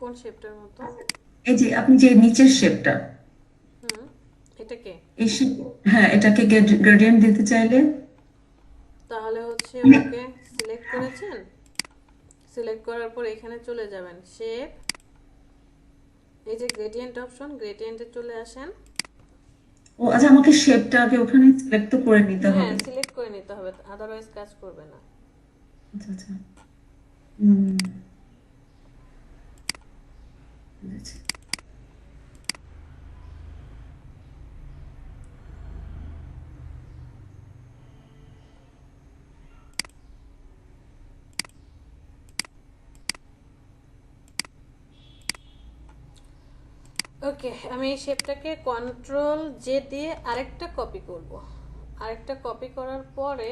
কোন শেপটার মতো?
এই যে আপনি যে নিচের শেপটা,
এটাকে,
এই হ্যাঁ এটাকে গ্রেডিয়েন্ট দিতে চাইলে
তাহলে হচ্ছে ওকে সিলেক্ট করেছেন, সিলেক্ট করার পর এখানে চলে যাবেন শেপ, এই যে গ্রেডিয়েন্ট অপশন, গ্রেডিয়েন্টে চলে আসেন।
ও আচ্ছা, আমাকে শেপটাকে ওখানে সিলেক্ট তো করে নিতে
হ্যাঁ
হবে।
সিলেক্ট করে নিতে হবে, আদারওয়াইজ কাজ করবে না।
আচ্ছা আচ্ছা, হুম, বুঝেছি।
ওকে, আমি এই শেপটাকে কন্ট্রোল জে দিয়ে আরেকটা কপি করব। আরেকটা কপি করার পরে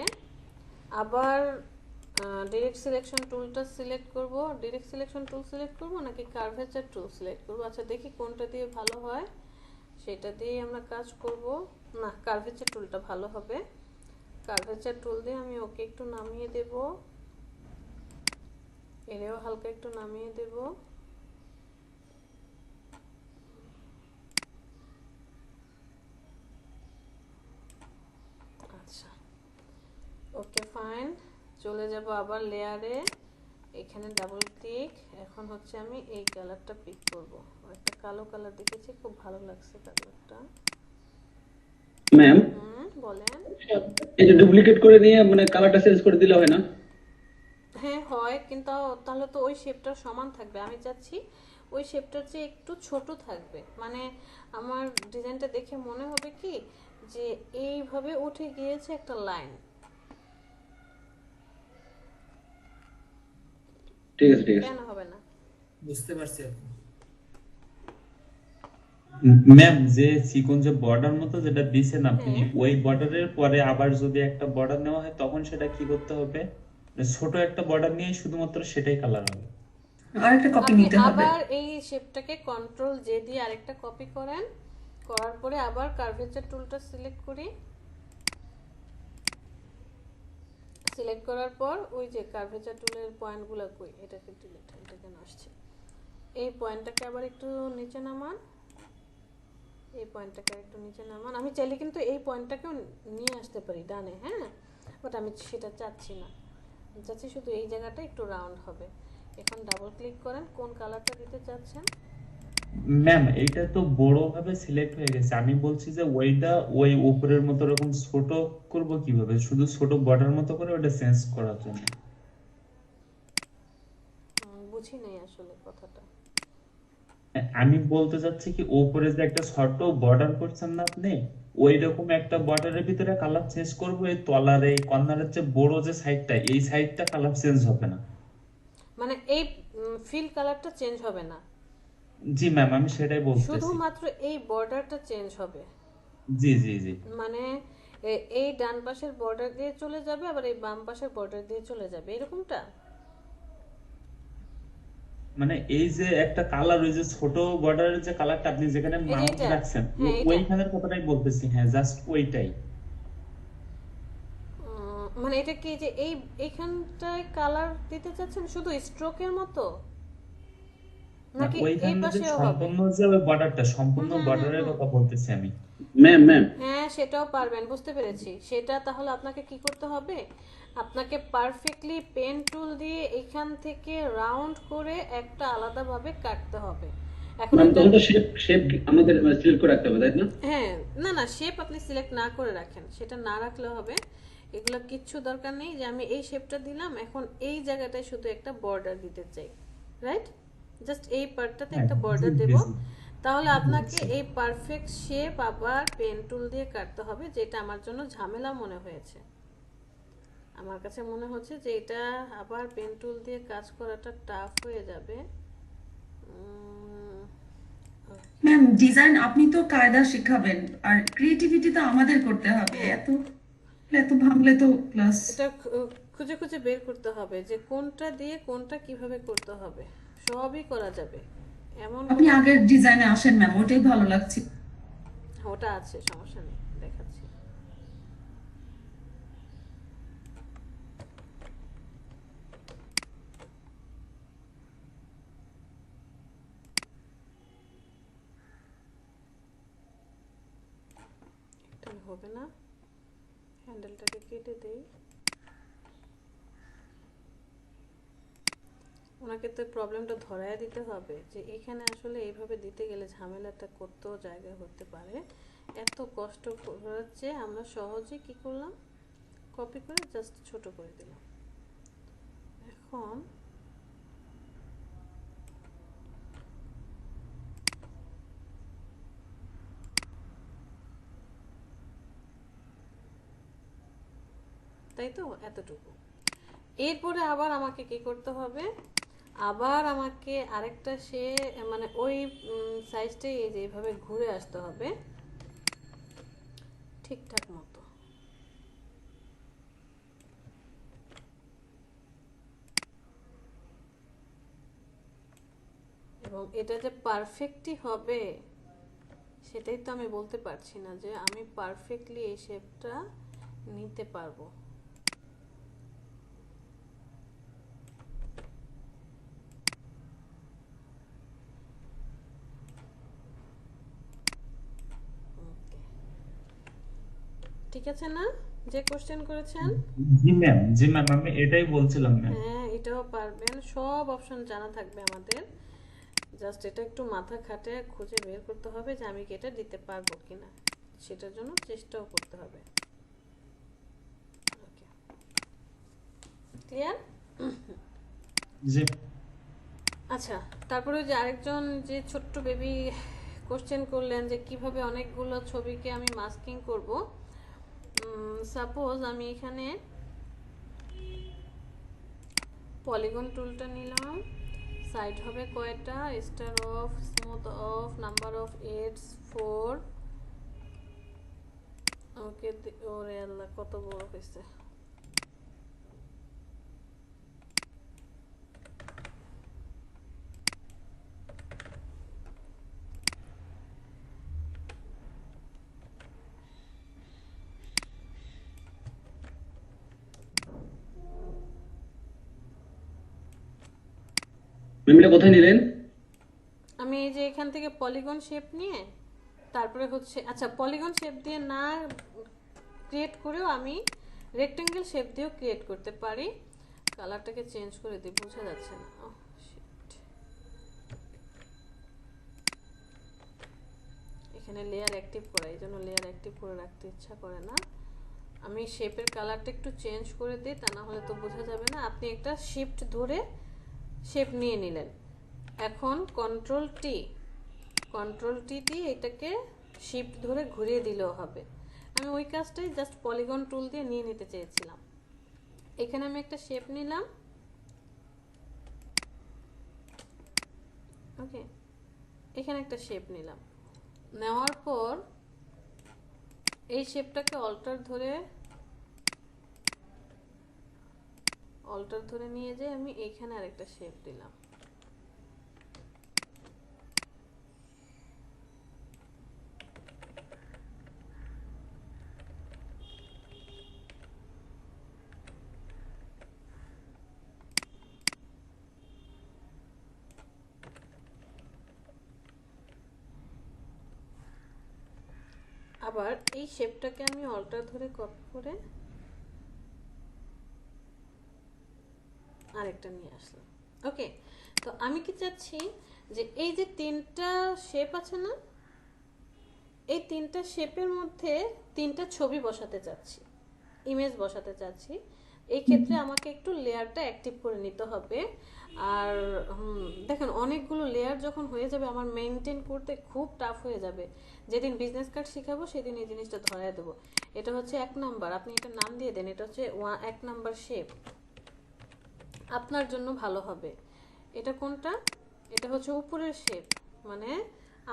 আবার ডিরেক্ট সিলেকশন টুলটা সিলেক্ট করব। ডিরেক্ট সিলেকশন টুল সিলেক্ট করব নাকি কার্ভেচার টুল সিলেক্ট করব? আচ্ছা দেখি কোনটা দিয়ে ভালো হয়, সেটা দিয়ে আমরা কাজ করব। না, কার্ভেচার টুলটা ভালো হবে। কার্ভেচার টুল দিয়ে আমি ওকে একটু নামিয়ে দেব, এরেও হালকা একটু নামিয়ে দেব। আচ্ছা ওকে ফাইন, চলে যাব আবার লেয়ারে, এখানে ডাবল ক্লিক। এখন হচ্ছে আমি এই কালারটা পিক করব, একটা কালো কালার দেখেছি, খুব ভালো লাগছে কালারটা।
ম্যাম,
বলেন।
এই যে ডুপ্লিকেট করে নিয়ে মানে কালারটা চেঞ্জ করে দিলে হয় না?
হ্যাঁ হয়, কিন্তু তাহলে তো ওই শেপটা সমান থাকবে। আমি চাচ্ছি ওই শেপটার চেয়ে একটু ছোট থাকবে, মানে আমার ডিজাইনটা দেখে মনে হবে কি যে এইভাবে উঠে গিয়েছে একটা লাইন।
ঠিক আছে ঠিক আছে,
কেন হবে না?
বুঝতে পারছি আপু।
ম্যাম, যে চিকন যে বর্ডার মতো যেটা দিছেন আপনি, ওই বর্ডারের পরে আবার যদি একটা বর্ডার নেওয়া হয় তখন সেটা কি করতে হবে? মানে ছোট একটা বর্ডার নিয়ে শুধুমাত্র সেটাই কালার হবে।
আরেকটা কপি
আপনি
নিতে হবে।
আবার এই শেপটাকে কন্ট্রোল জে দিয়ে আরেকটা কপি করেন, করার পরে আবার কার্ভেচার টুলটা সিলেক্ট করি। সিলেক্ট করার পর ওই যে কার্ভেচার টুলের পয়েন্টগুলো কই, এটাকে ডিলিট, এটা কেন আসছে? এই পয়েন্টটাকে আবার একটু নিচে নামান, এই পয়েন্টটাকে একটু নিচে নামান। আমি চাইলে কিন্তু এই পয়েন্টটাকেও নিয়ে আসতে পারি ডানে, হ্যাঁ, বাট আমি সেটা চাচ্ছি না, চাচ্ছি শুধু এই জায়গাটা একটু রাউন্ড হবে। এখন ডাবল ক্লিক করেন, কোন কালারটা দিতে চাচ্ছেন।
ম্যাম, এইটা তো বড় ভাবে সিলেক্ট হয়ে গেছে, আমি বলছি যে ওইটা ওই উপরের মতো এরকম ছোট করব কিভাবে? শুধু ছোট বর্ডার মতো করে ওটা চেঞ্জ করার জন্য।
বুঝি নাই আসলে কথাটা।
আমি বলতে চাচ্ছি কি, উপরে যে একটা ছোট বর্ডার করছেন না আপনি, ওই রকম একটা বর্ডারের ভিতরে কালার চেঞ্জ করবো, এই তলার এই কর্নারের যে বড় যে সাইডটা, এই সাইডটা কালার চেঞ্জ হবে না।
মানে এই ফিল কালারটা চেঞ্জ হবে না,
জি ম্যাম, আমি সেটাই বলতেছি।
শুধুমাত্র এই বর্ডারটা চেঞ্জ হবে।
জি জি জি,
মানে এই ডান পাশের বর্ডার দিয়ে চলে যাবে, আবার এই বাম পাশের বর্ডার দিয়ে চলে যাবে, এরকমটা।
মানে এই যে একটা কালার, ওই যে ছোট বর্ডারের যে কালারটা আপনি যেখানে মাউস রাখছেন, ওইখানের কথাটাই বলতেছি। হ্যাঁ, জাস্ট ওইটাই।
মানে এটা কি যে এইখানটায় কালার দিতে চাচ্ছেন শুধু স্ট্রোকের মতো, নাকি এই পাশেও হবে?
সম্পূর্ণ যে ওই বর্ডারটা, সম্পূর্ণ বর্ডারের কথা বলতেছি আমি।
ম্যাম ম্যাম,
হ্যাঁ সেটাও পারবেন, বুঝতে পেরেছি। সেটা তাহলে আপনাকে কি করতে হবে, আপনাকে পারফেক্টলি পেন টুল দিয়ে এখান থেকে রাউন্ড করে একটা আলাদাভাবে কাটতে হবে। এখন
ম্যাম তখন তো শেপ আমাদের সিলেক্ট করে রাখতে হবে, তাই না?
হ্যাঁ, না না, শেপ আপনি সিলেক্ট না করে রাখেন, সেটা না রাখলেও হবে। এগুলো কিচ্ছু দরকার নেই যে আমি এই শেপটা দিলাম, এখন এই জায়গাটায় শুধু একটা বর্ডার দিতে চাই, রাইট? জাস্ট এই পার্টটাতে একটা বর্ডার দেব। তাহলে আপনাকে এই পারফেক্ট শেপ আবার পেন টুল দিয়ে কাটতে হবে, যেটা আমার জন্য ঝামেলা মনে হয়েছে। আমার কাছে মনে হচ্ছে যে এটা আবার পেন টুল দিয়ে কাজ করাটা টাফ হয়ে যাবে।
ম্যাম, ডিজাইন আপনি তো কায়দা শেখাবেন, আর ক্রিয়েটিভিটি তো আমাদের করতে হবে। এত এত ভাবলে তো ক্লাস।
এটা খুঁজে খুঁজে বের করতে হবে যে কোনটা দিয়ে কোনটা কিভাবে করতে হবে, সবই করা যাবে এমন।
আপনি আগের ডিজাইনে আসেন ম্যাম, ওটাই ভালো লাগছে।
ওটা আছে, সমস্যা নেই, দেখাচ্ছি। এটা হবে না, হ্যান্ডেলটাকে কেটে দেই। ওনাকে তো প্রবলেমটা ধরায় দিতে হবে যে এখানে আসলে এইভাবে দিতে গেলে ঝামেলাটা কত জায়গায় হতে পারে। এত কষ্ট হচ্ছে, আমরা সহজে কি করলাম, কপি করে জাস্ট ছোট করে দিলাম। এখন তাই তো, এতটুকু। এরপরে আবার আমাকে কি করতে হবে, আবার আমাকে আরেকটা মানে ওই সাইজটাই এই যে এইভাবে ঘুরে আসতে হবে ঠিকঠাক মতো। এবং এটা যে পারফেক্টই হবে সেটাই তো আমি বলতে পারছি না যে আমি পারফেক্টলি এই শেপটা নিতে পারবো। ঠিক আছে না, যে কোশ্চেন করেছেন?
জি ম্যাম, আমি এটাই বলছিলাম ম্যাম।
হ্যাঁ, এটাও পারবেন, সব অপশন জানা থাকবে আমাদের। জাস্ট এটা একটু মাথা খাটে খুঁজে বের করতে হবে যে আমি কি এটা দিতে পারবো কিনা, সেটার জন্য চেষ্টাও করতে হবে। ওকে, ক্লিয়ার?
জি।
আচ্ছা, তারপরে যে আরেকজন যে ছোট্ট বেবি কোশ্চেন করলেন যে কিভাবে অনেকগুলো ছবিকে আমি মাস্কিং করব। সাপোজ আমি এখানে পলিগন টুলটা নিলাম, সাইড হবে কয়টা, star of, smooth of, number of ads 4। Okay, ওরে আল্লাহ কত বড় হয়েছে।
ম্যাম এটা কোথায় নিলেন?
আমি এই যে এখান থেকে পলিগন শেপ নিয়ে তারপরে হচ্ছে, আচ্ছা পলিগন শেপ দিয়ে না ক্রিয়েট করেও আমি রেক্টেঙ্গেল শেপ দিয়েও ক্রিয়েট করতে পারি। কালারটাকে চেঞ্জ করে দিই, বোঝা যাচ্ছে না। এখানে লেয়ার অ্যাক্টিভ করা, এই জন্য লেয়ার অ্যাক্টিভ করে রাখতে ইচ্ছা করে না। আমি শেপের কালারটা একটু চেঞ্জ করে দিই, তা না হলে তো বোঝা যাবে না। আপনি একটা শিফট ধরে শেপ নিয়ে নিলেন, এখন কন্ট্রোল টি দিয়ে এটাকে শিফট ধরে ঘুরিয়ে দিলেও হবে। আমি ওই কাজটাই জাস্ট পলিগন টুল দিয়ে নিয়ে নিতে চেয়েছিলাম। এখানে আমি একটা শেপ নিলাম, ওকে, এখানে একটা শেপ নিলাম, নেওয়ার পর এই শেপটাকে অল্টার ধরে নিয়ে যাই আমি এইখানে আরেকটা শেপ দিলাম। আবার এই শেপটাকে আমি অল্টার ধরে কপি করে আরেকটা নিয়ে আসলাম। ওকে, তো আমি কি চাচ্ছি যে এই যে তিনটা শেপ আছে না, এই তিনটা শেপের মধ্যে তিনটা ছবি বসাতে চাচ্ছি, ইমেজ বসাতে চাচ্ছি। এই ক্ষেত্রে আমাকে একটু লেয়ারটা অ্যাক্টিভ করে নিতে হবে। আর দেখেন অনেকগুলো লেয়ার যখন হয়ে যাবে আমার মেনটেন করতে খুব টাফ হয়ে যাবে। যেদিন বিজনেস কার্ড শেখাবো সেদিন এই জিনিসটা ধরায় দেবো। এটা হচ্ছে 1 নাম্বার, আপনি এটা নাম দিয়ে দেন, এটা হচ্ছে 1 নাম্বার শেপ, আপনার জন্য ভালো হবে। এটা কোনটা? এটা হচ্ছে উপরের শেপ, মানে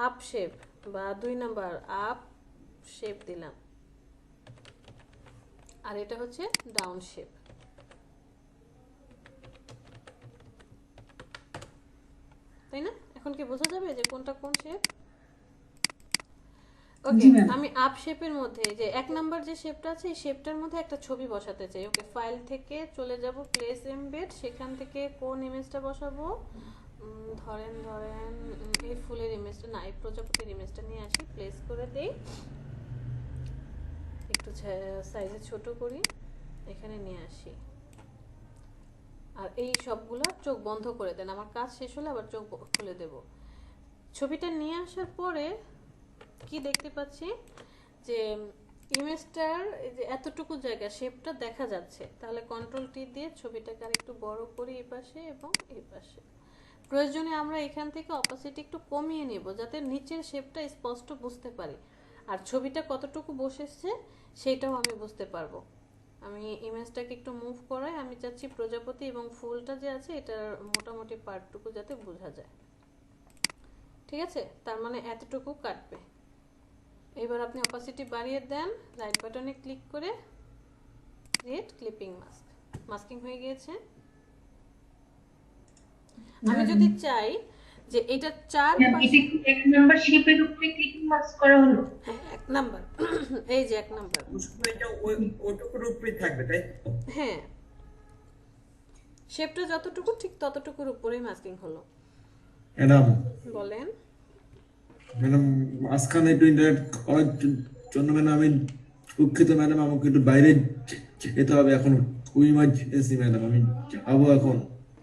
আপ শেপ বা 2 নাম্বার আপ শেপ দিলাম। আর এটা হচ্ছে ডাউন শেপ। তাই না? এখন কি বোঝা যাবে যে কোনটা কোন শেপ? ওকে, আমি আপ শেপের মধ্যে যে 1 নাম্বার যে শেপটা আছে এই শেপটার মধ্যে একটা ছবি বসাতে চাই। ওকে, ফাইল থেকে চলে যাব প্লেস এমবেড, সেখান থেকে কোন ইমেজটা বসাবো, ধরেন এই ফুলের ইমেজটা না, এই প্রজাপতির ইমেজটা নিয়ে আসি, প্লেস করে দেই, একটু সাইজে ছোট করি, এখানে নিয়ে আসি। আর এই সবগুলো চোখ বন্ধ করে দেন, আমার কাজ শেষ হলে আবার চোখ খুলে দেব। ছবিটা নিয়ে আসার পরে কি দেখতে পাচ্ছি যে ইমেজটার এই যে এতটুকু জায়গা শেপটা দেখা যাচ্ছে, তাহলে কন্ট্রোল টি দিয়ে ছবিটাকে আর একটু বড় করি এই পাশে এবং এই পাশে। প্রয়োজনে আমরা এখান থেকে অপাসিটি একটু কমিয়ে নেব যাতে নিচের শেপটা স্পষ্ট বুঝতে পারি, আর ছবিটা কতটুকু বসেছে সেটাও আমি বুঝতে পারবো। আমি ইমেজটাকে একটু মুভ করাই, আমি চাচ্ছি প্রজাপতি এবং ফুলটা যে আছে এটার মোটামুটি পার্টটুকু যাতে বোঝা যায়। ঠিক আছে, তার মানে এতটুকু কাটবে। এবার আপনি অপাসিটি বাড়িয়ে দেন, রাইট বাটনে ক্লিক করে ক্রিয়েট ক্লিপিং মাস্ক। মাস্কিং হয়ে গিয়েছে। আমি যদি চাই যে এটা চার পাশে
এক নাম্বার শেপের উপরে ক্লিকিং মাস্ক করা হলো।
হ্যাঁ, এক নাম্বার এই যে এক নাম্বার,
শুধু এটা ওইটুকুর উপরেই থাকবে, তাই তো?
হ্যাঁ শেপটা যতটুকু ঠিক ততটুকুর উপরেই মাস্কিং হলো।
ম্যাডাম
বলেন।
ম্যাডাম মাঝখানে একটু ইন্টারনেট করার জন্য ম্যাডাম আমি দুঃখিত ম্যাডাম, আমাকে একটু বাইরে যেতে হবে এখন, খুবই ইমার্জেন্সি ম্যাডাম, আমি যাবো এখন।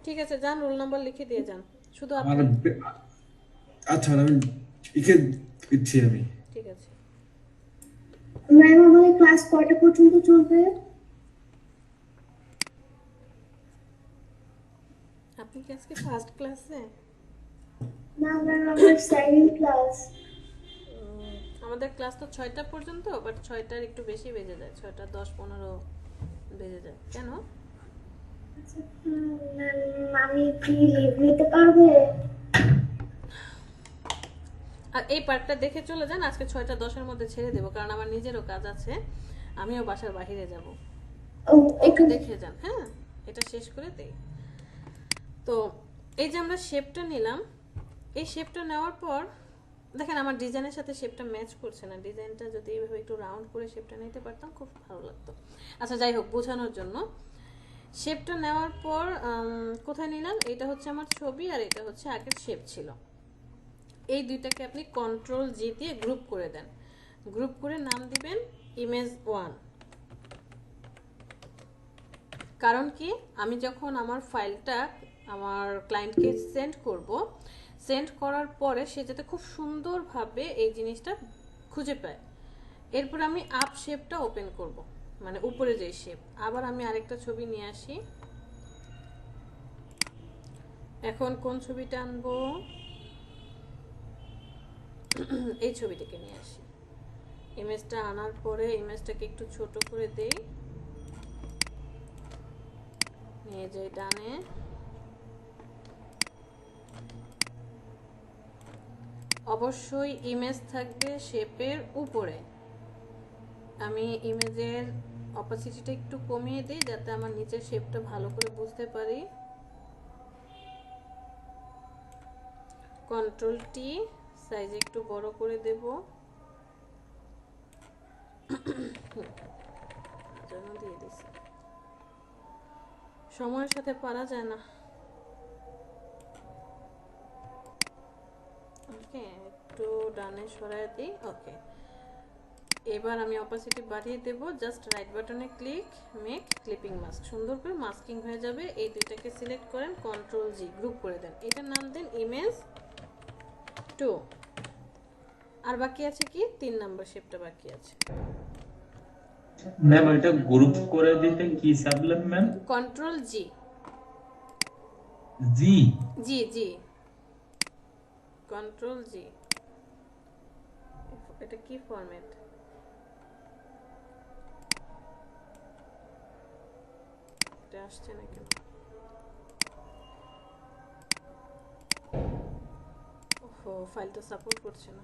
ঠিক আছে, যান, রোল নাম্বার লিখে দিয়ে যান। শুধু
আমার
আপনি
আচ্ছা ম্যাডাম আমি লিখে দিচ্ছি আমি।
ঠিক আছে।
ম্যাম আমাদের ক্লাস কয়টা পর্যন্ত চলবে?
আপনি কি আজকে ফার্স্ট ক্লাসে?
না ম্যাম আমার সেকেন্ড ক্লাস।
আমাদের ক্লাস তো 6টা পর্যন্ত, বাট 6টার একটু বেশি বেজে যায়, 6টা 10-15 বেজে যায়। কেন?
ম্যাম আমি কি লিভ নিতে পারবো?
আর এই পার্টটা দেখে চলে যান, আজকে 6টা 10-এর মধ্যে ছেড়ে দেবো, কারণ আমার নিজেরও কাজ আছে, আমিও বাসার বাইরে যাব। একটু দেখে যান। হ্যাঁ, এটা শেষ করে দেই। তো এই যে আমরা শেপটা নিলাম, এই শেপটা নেওয়ার পর দেখেন আমার ডিজাইনের সাথে শেপটা ম্যাচ করছে না। ডিজাইনটা যদি এইভাবে একটু রাউন্ড করে শেপটা নিতে পারতাম খুব ভালো লাগতো। আচ্ছা যাই হোক, বোঝানোর জন্য শেপটা নেওয়ার পর কোথায় নিলাম, এটা হচ্ছে আমার ছবি আর এটা হচ্ছে আগের শেপ ছিল। এই দুইটাকে আপনি কন্ট্রোল জি দিয়ে গ্রুপ করে দেন। গ্রুপ করে নাম দিবেন ইমেজ 1। কারণ কি, আমি যখন আমার ফাইলটা আমার ক্লায়েন্টকে সেন্ড করব, সেন্ড করার পরে সে যাতে খুব সুন্দরভাবে এই জিনিসটা খুঁজে পায়। এরপর আমি আপ শেপটা ওপেন করব, মানে উপরে যে শেপ। আবার আমি আরেকটা ছবি নিয়ে আসি। এখন কোন ছবিটা আনবো? এই ছবিটাকে নিয়ে আসি। ইমেজটা আনার পরে ইমেজটাকে একটু ছোট করে দেই, নিয়ে যাই ডানে। অবশ্যই ইমেজ থাকবে শেপের উপরে। আমি ইমেজের অপাসিটিটা একটু কমিয়ে দিই যাতে আমার নিচের শেপটা ভালো করে বুঝতে পারি। কন্ট্রোল টি, সাইজ একটু বড় করে দেব। দিয়ে দিছি, সময়ের সাথে পারা যায় না। ওকে, একটু ডানে সরাই দিই। ওকে, এবার আমি অপাসিটি বাড়িয়ে দেব। জাস্ট রাইট বাটনে ক্লিক, মেক ক্লিপিং মাস্ক। সুন্দর করে মাস্কিং হয়ে যাবে। এই দুইটাকে সিলেক্ট করেন, কন্ট্রোল জি, গ্রুপ করে দেন। এটার নাম দেন ইমেজ 2। আর বাকি আছে কি, 3 নাম্বার শেপটা বাকি আছে।
ম্যাম এটা গ্রুপ করে দিতে কি চাপলেন ma'am?
Control G.
G
G G, control G. এটা কি ফরম্যাট? এটা আসছে না কেন? ওহো, ফাইলটা সাপোর্ট করছে না।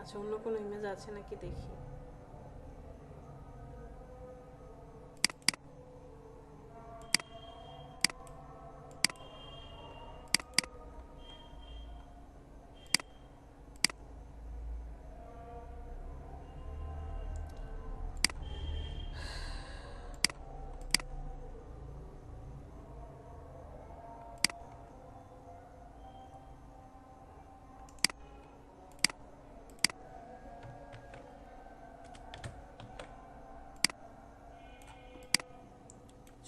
আচ্ছা, অন্য কোনো ইমেজ আছে নাকি দেখি।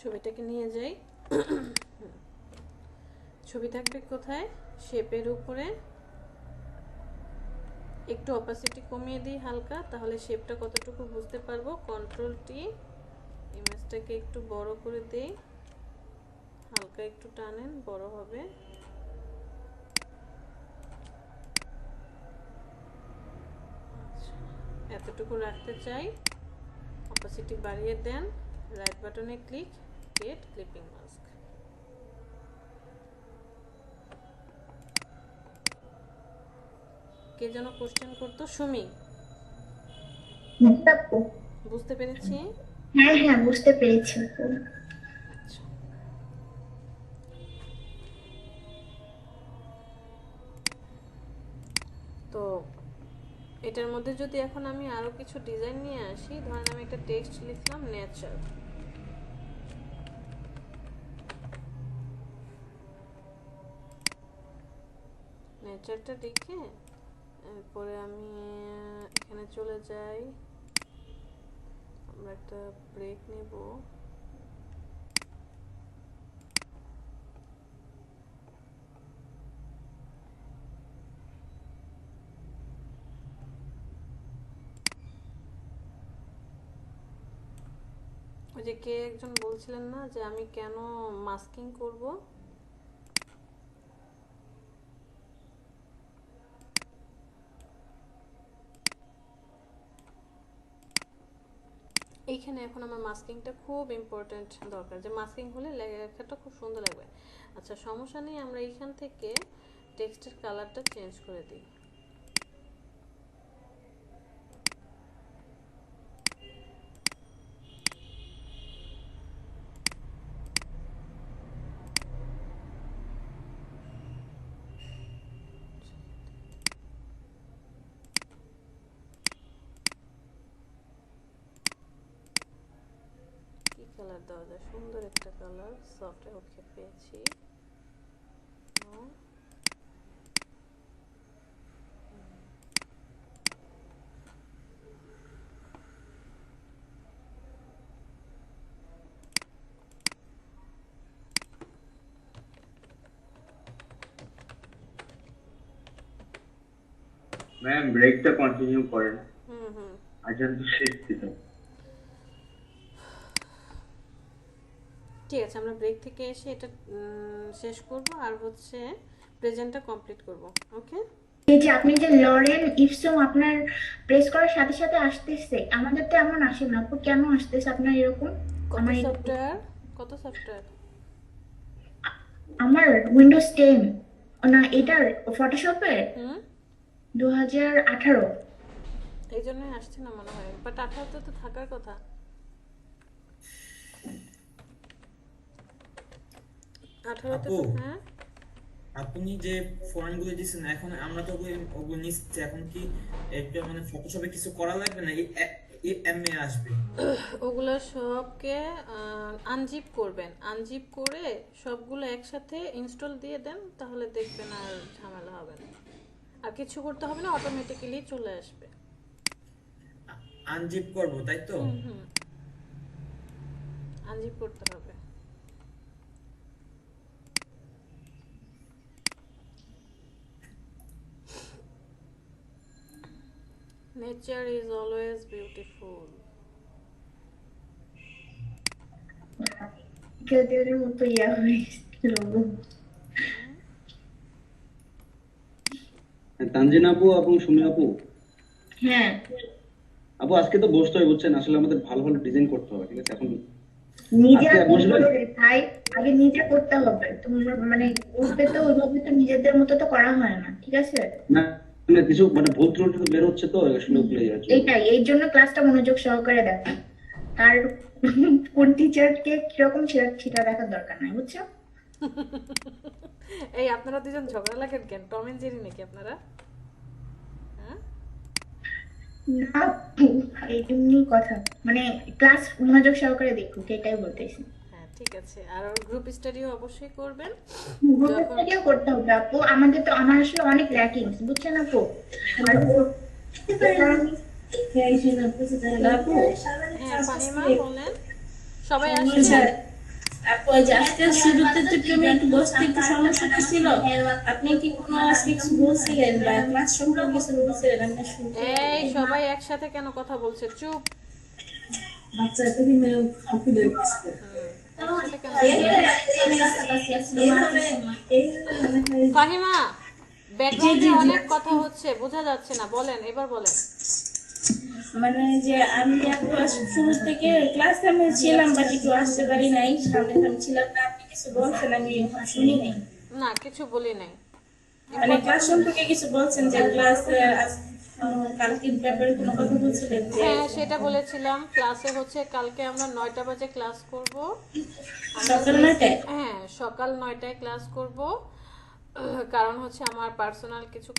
ছবিটাকে নিয়ে যাই। ছবি থাকবে কোথায়? শেপের উপরে। একটু অপাসিটি কমিয়ে দিই হালকা, তাহলে শেপটা কতটুকু বুঝতে পারবো। কন্ট্রোল টি, ইমেজটাকে একটু বড় করে দেই, হালকা একটু টানেন, বড় হবে। এতটুকু রাখতে চাই। অপাসিটি বাড়িয়ে দেন, রাইট বাটনে ক্লিক, ক্রিয়েট ক্লিপিং মাস্ক। কে যেন কোশ্চেন করতো? সুমি,
আপু
বুঝতে পেরেছি।
হ্যাঁ হ্যাঁ বুঝতে পেরেছি আপু।
আচ্ছা, তো এটার মধ্যে যদি এখন আমি আরো কিছু ডিজাইন নিয়ে আসি, ধরেন আমি একটা টেক্সট লিখলাম নেচার, নেচারটা লিখে এরপরে আমি এখানে চলে যাই, আমরা একটা ব্রেক নেব। ওই যে কে একজন বলছিলেন না যে আমি কেন মাস্কিং করব, এইখানে এখন আমার মাস্কিংটা খুব ইম্পর্টেন্ট দরকার, যে মাস্কিং হলে লেখাটা খুব সুন্দর লাগবে। আচ্ছা সমস্যা নেই, আমরা এইখান থেকে টেক্সটের কালারটা চেঞ্জ করে দিই। কি কালার দেওয়া যায়? সুন্দর একটা কালার, সফট। ওকে, পেয়েছি।
ম্যাম ব্রেকটা কন্টিনিউ করেন,
হুম হুম,
আজান তো শেষ ছিল।
ঠিক আছে, আমরা ব্রেক থেকে এসে এটা শেষ করব, আর হচ্ছে প্রেজেন্টটা কমপ্লিট করব। ওকে,
এই যে আপনি যে লরেন ইপসম আপনার প্রেস করার সাথে সাথে আসতেছে, আমাদের তো এমন আসে না আপু, কেন আসতেছে আপনার এরকম?
কত
আমার
সফটওয়্যার, কত সফটওয়্যার?
আমার উইন্ডোজ 10 না, এটার ফটোশপের
হুম,
2018।
এই জন্যই আসছে না মনে হয়, বাট 18তে তো থাকার কথা। 18তে তো,
আপু,
হ্যাঁ
আপনি যে ফন্টগুলো দিয়েছেন এখন আমরা তো ওগুলো নিচ্ছি, এখন কি একটা মানে ফটোশপে কিছু করা লাগবে না, এই এমএ আসবে?
ওগুলো সবকে আনজিপ করবেন, আনজিপ করে সবগুলো একসাথে ইনস্টল দিয়ে দেন, তাহলে দেখবেন আর ঝামেলা হবে না, আর কিছু করতে হবে না, অটোমেটিক্যালি চলে আসবে।
আনজিপ করব তাই তো?
হুম, আনজিপ করতে হবে। Nature is always beautiful.
কেদের মতো ইয়া হয়েছিল।
তানজিন আপু এবং সুমি আপু,
হ্যাঁ
আপু আজকে তো বসতে হয় বুঝছেন, আসলে আমাদের ভালো ভালো ডিজাইন করতে হবে, ঠিক আছে? এখন
নিজে
আজকে বসবেন?
তাই আগে নিজে করতে হবে, তোমার মানে গ্রুপে তো ওইভাবে তো নিজেদের মতো তো করা হয় না, ঠিক আছে?
না মানে কিছু মানে ভুল ত্রুটি তো বের হচ্ছে, তো আসলে ওগুলো ইয়ে হচ্ছে।
এইটাই, এই জন্য ক্লাসটা মনোযোগ সহকারে দেখা, আর কোন টিচারকে কিরকম সেটা দেখার দরকার নাই, বুঝছো?
এই আপনারা দুজন ঝগড়া লাগেন কেন? টম এন্ড জেরি নাকি আপনারা? হ্যাঁ,
না এই এমনি কথা, মানে ক্লাস মনোযোগ সহকারে দেখুক, এটাই বলতেছি।
হ্যাঁ ঠিক আছে, আর গ্রুপ স্টাডিও অবশ্যই করবেন।
গ্রুপের থেকেও করতে হবে আপু, আমাদের তো আমার আসলে অনেক ল্যাকিংস, বুঝছেন আপু? আর
হ্যাঁ ফাহিমা বলেন, সবাই আসছেন?
আপু যে আজকে শুরুতে তো একটু আমি একটু বসতে একটু সমস্যা ছিল, আপনি কি কোনো আজকে কিছু বলছিলেন বা ক্লাস সম্পর্কে কিছু বলছিলেন? আমি শুনতে
এই সবাই একসাথে কেন কথা বলছে? চুপ।
বাচ্চাদের মেয়ে আপু দেখছে
ফাহিমা, ব্যাকগ্রাউন্ডে অনেক কথা হচ্ছে, বোঝা যাচ্ছে না। বলেন, এবার বলেন।
মানে যে আমি শুরু থেকে ক্লাসে আমি ছিলাম বাট একটু আসতে পারি নাই, সামনে আমি ছিলাম না। আপনি কিছু বলছেন আমি শুনি নাই,
না কিছু বলি নাই।
মানে ক্লাস সম্পর্কে কিছু বলছেন যে ক্লাসে কালকের ব্যাপারে কোনো কথা বলছিলেন?
হ্যাঁ সেটা বলেছিলাম। ক্লাসে হচ্ছে কালকে আমরা 9টা বাজে ক্লাস করব।
সকাল 9টায়?
হ্যাঁ সকাল 9টায় ক্লাস করব, কারণ হচ্ছে আমার পার্সোনাল কিছু